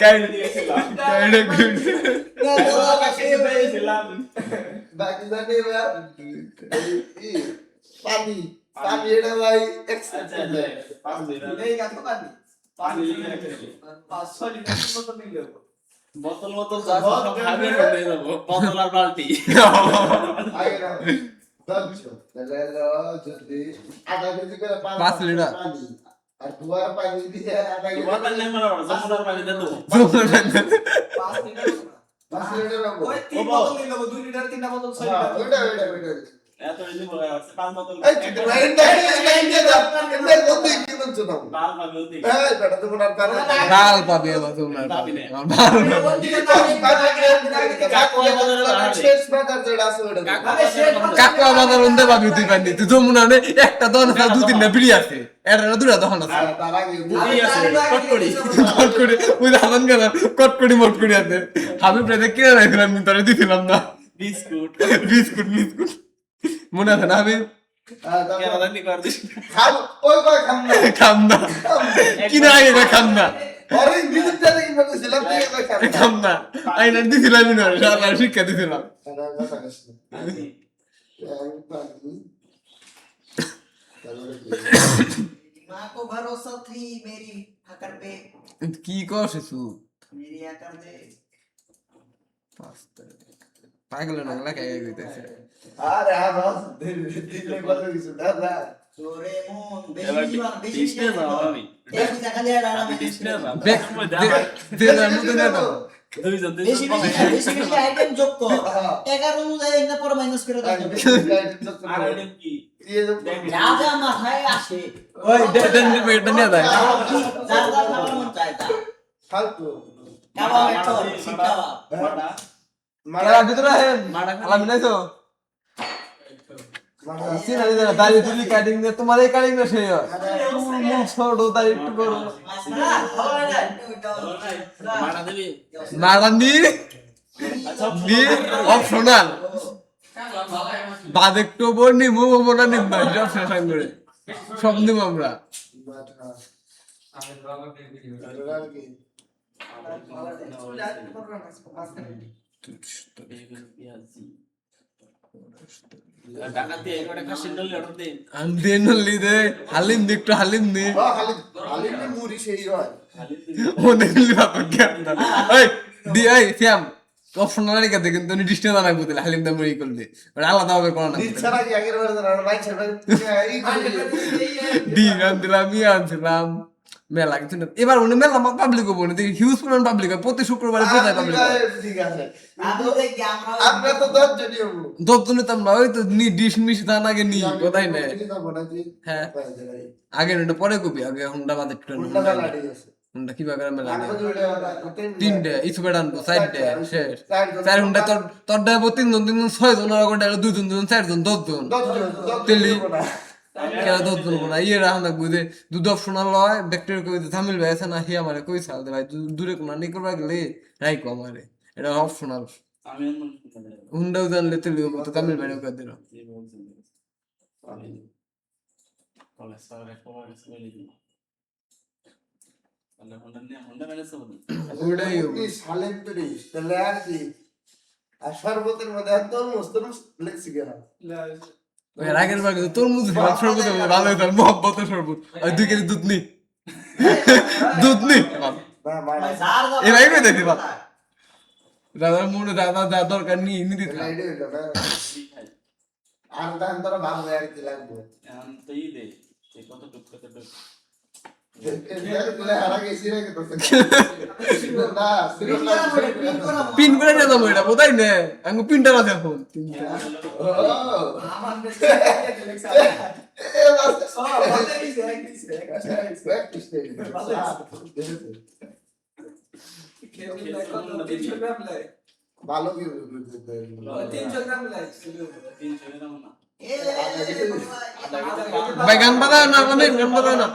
কাইলে দিয়েছিলাম কাইলে গুড না দাদা সে দিয়েছিলাম বাকি জানি পানি পানি এটা ভাই আচ্ছা এক্সপেন্সিভ 5 লিটার এই কত পাবি পানি লিখে রাখছি 5-6 লিটার মতো নিলে বোতল বোতল যা সব খাবে হয়ে যাব বোতল আর বালতি আগে না দচ্ছ তাহলে যদি আধা কেজি করে পানি 5 লিটার। পানি আর দুয়ার পানি দিয়ে আধা কেজি বোতল নেই মানে জমুনার পানি দে তো 5 লিটার 5 লিটার হবে ওই 3 বোতল নিয়ে নেবো 2 লিটার 3টা বোতল 6 হ্যাঁ লিটার ওইটা এত ইজি বলে আছে 5 বোতল এই এটা ইন্ডিয়া দাও এর মধ্যে কি বলছো দাও বাল পাবে ওদি এই বেটা তুমি না পারো ডাল পাবে আমার তোমার পাবি না। শেষ বাজার যেটা আছে ওটা কাকুয়া বাজার উন্দে পাবি তুই পানি তুই তো মনে হয় একটা দোকান আছে দুই তিনটা বিড়ি আছে এটা না দুটা দোকান আছে তার আগে বুদ্ধি আছে কটকড়ি কটকড়ি ওই হাসান গেল কটকড়ি মটকড়ি আছে হাবিব রে কিনে রাখলাম তোরে দিছিলাম না বিস্কুট বিস্কুট বিস্কুট মনে আছে না হাবিব কেন জানি কর দিস খাও ওই কই খাম না খাম না কিনে আগে খাম না আরে বিদ্যুৎটা দেখি বলছিলাম তুই কই খাম না খাম না আইনা দিছিলাম না শালা শিক্ষা দিছিলাম माँ को भरोसा थी मेरी आकर पे কি করছিস मेरी आकर दे পাগল না লাগে গইতেছে আরে আবার দিলে বলে কিছু দাদা তোরে মন এবার বেশি ডিসপ্লে দাও আমি বেশি টাকা দিয়ে ডালা ডিসপ্লে দাও দেখ দে না মতো না দাও দুইজন বেশি বেশি আইটেম যোগ কর টাকার অনুযায়ী না পরে মাইনাস করে দাও আর এটা কি যা যা মাথায় আসে ওই দেন নিবে এটা নিয়ে যায় যা যা খাবার মন চায় তা ফালতু কাবাব একটা শিকাবা মাটা মারা ভিতরে আহেন আলামি নাই তো সিনা দিদা দাড়ি তুলি কাটিং দে তোমার এই কাটিং না সেই মুখ ছোট দাড়ি একটু করো মাটা দিবি নারানি আচ্ছা নি অপশনাল বাদ একটু বর্ণি মুখ মনে নিম না সব শেষ করে সব নিম আমরা ডাকাতি এইবারে খাসির ডলি অর্ডার দে আমি দেন লিদে হালিম দি একটু হালিম দি খালি খালি মুড়ি সেই হয় খালি ও দেখলি বাবা কেমন এই দি এই শ্যাম অপশনাল রেখে দে কিন্তু নির্দিষ্ট না রাখবো তাহলে হালিম দাম ই করলে আলাদা হবে কোন না নিচ্ছারা কি আগের বার না লাইট ছাড়া এই দি গান দিলাম ই আনছিলাম মেলা কিছু না এবার উনি মেলা পাবলিক হবো না হিউজ পরিমাণ পাবলিক হয় প্রতি শুক্রবারে বোঝায় পাবলিক হয় ঠিক আছে আমি দেখি আমরা আমরা তো 10 জনই হবো দত্ত নিতাম না ওই তো নি ডিশ মিশ দান আগে নি কোথায় নেই হ্যাঁ আগে ওটা পরে কবি আগে হুন্ডা বাদে হুন্ডা কিবা করে মেলা নেই তিনটে ইসুবে ডানবো চারটে শেষ 4 ঘন্টা তোর ডাইবো 3 জন 6 জন আর ঘন্টা 2 জন 4 জন 10 জন তেলি কেন 10 জন না ইয়ে রাখা বুঝে দুধ অপশনাল লয় ব্যাকটেরিয়া কই থামিল ভাই আছে না হি আমারে কই সাল দে ভাই দূরে কোনা নি করবা গেলে রাইকো আমারে এটা অপশনাল আমি আর মনে করি না। হুন্ডাও জানলে তুই তো তামিল বাড়ি করে দিল এই বলছেন। কলেজ স্যার একবার গেছে বলে দিল। তাহলে হোন্ডা ম্যানেজ হবে। ওটাই কি সালেম তিরিশ তাহলে আর কি আর শরবতের মধ্যে একদম মস্ত লেগছি গেলাম ওই আগের বার কিন্তু তরমুজ খেলাম শরবত ভালো হতো মহব্বতের শরবত আর 2 কেজি দুধ নি দুধ নি না মারা এ ভাই কই দেখি বাপ দাদার মনে দাদা যা দরকার নি নি দিতে লাইডে হইলো না কি খাই? আর দান তোরা ভালো আর কি লাগবে এখন তো ই দে। এই কত টুক কত টুক। পিন করে নিয়ে যাবো এটা বোধাই নে আমি পিনটা আছে এখন ভালো কি 300 গ্রাম লাই 300 গ্রাম না। ভাই গান বাজা না মানে গান বাজা না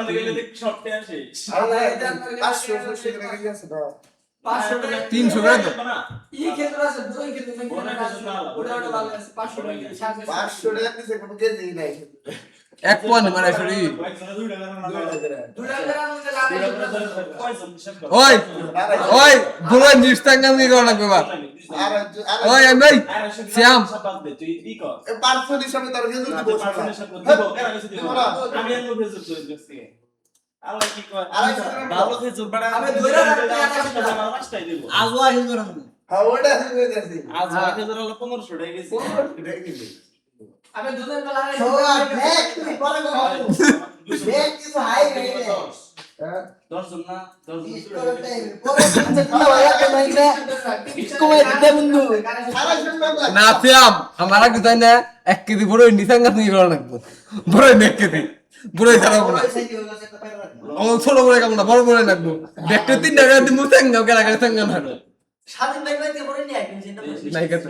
শর্টে আসে। 500 টাকা 300 গ্রাম তো ই ক্ষেত্র আছে দুই ক্ষেত্র নাই ওটা ভালো আছে 500 টাকা 500 টাকা দিছে কোনো কেজি নাই এক পন মানে সরি ওই ওই বুড়ো নিস্তাঙ্গামি করো না বাবা ওই আমি ভাই শ্যাম পার্সোনাল হিসাবে তার কিন্তু আগুয়া হিল করুন হ্যাঁ ওটা হয়ে গেছে আমি দুধের বেলা সোয়া ব্যাক তুমি পরে গো ব্যাক কিছু হাই রে হ্যাঁ 10 জন না 10 জন পরে আচ্ছা কি ভাইয়া কমাইছে কমাই দিতে বন্ধু সারা শুনলাম না শ্যাম আমার আগে যাই না 1 কেজি বড় নিস্তাঙ্গা তুমি করো না বড় 1 কেজি বড় ছাড়াবো না ও ছোট বড় কাম না বড় বড় লাগবো দেখতে 3 টাকা দিমু তাঙ্গা কেলা করে তাঙ্গা না স্বাধীন ব্যাংক পরে নিয়ে আসবেন সেটা নাই কত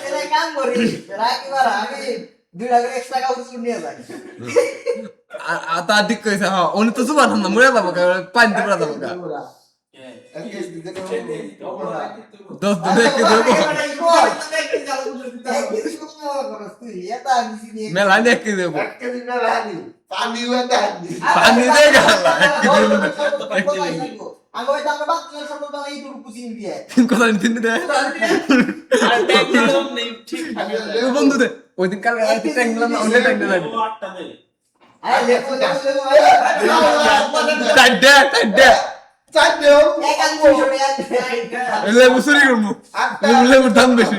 এরা কাম করি রাকিবার আমি 2 টাকা এক্সট্রা কাউন্ট নিয়ে যাই তা ঠিক কইছে হ্যাঁ উনি তো জুবান না মরে যাবো পানি দিতে যাবো গা দোস্ত দেখে দেবো মেলা দেখে দেবো পানি ওটা পানি দে গালা কথা নিতে দে বন্ধু দে ওই দিন কালকে রাতে ট্যাঙ্গলাম না ওটা ট্যাঙ্গলা লাগে টাইডে লেবু চুরি করবো লেবুর দাম বেশি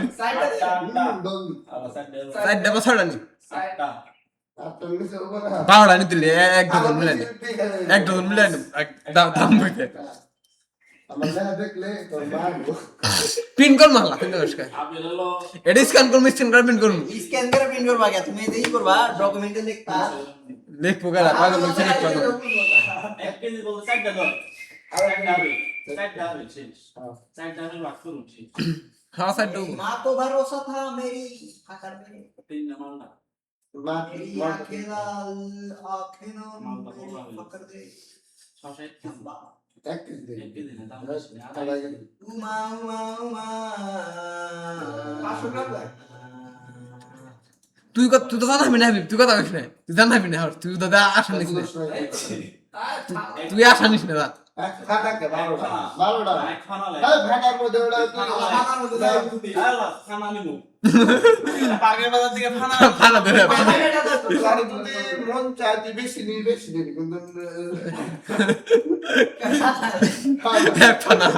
চারটা বা ছয়টা নি বারোটা নি দিলে এক ডজন মিলাই নি এক ডজন মিলাই নি দাম বেশি পিন কর মারলা পিন কর এটা স্ক্যান করবো স্ক্যান করে পিন করবো স্ক্যান করে প্রিন্ট করবা কে তুমি এই করবা ডকুমেন্টে লিখবা লিখবো গেলা পাগল হচ্ছে লিখবো हाँ साइड दो माँ को भरोसा था मेरी आकर मेरी मेरी आंखें लाल आंखें ना मेरी पकड़ दे उमा उमा उमा 500 গ্রাম লাই তুই তো জানাবি না হাবিব তুই কথা কইস না তুই জানাবি না তুই দাদা আশা নিস না তুই আশা নিস না ফানা ধরে মন চাইতে বেশি নিয়ে বেশি দিন কিন্তু ফানা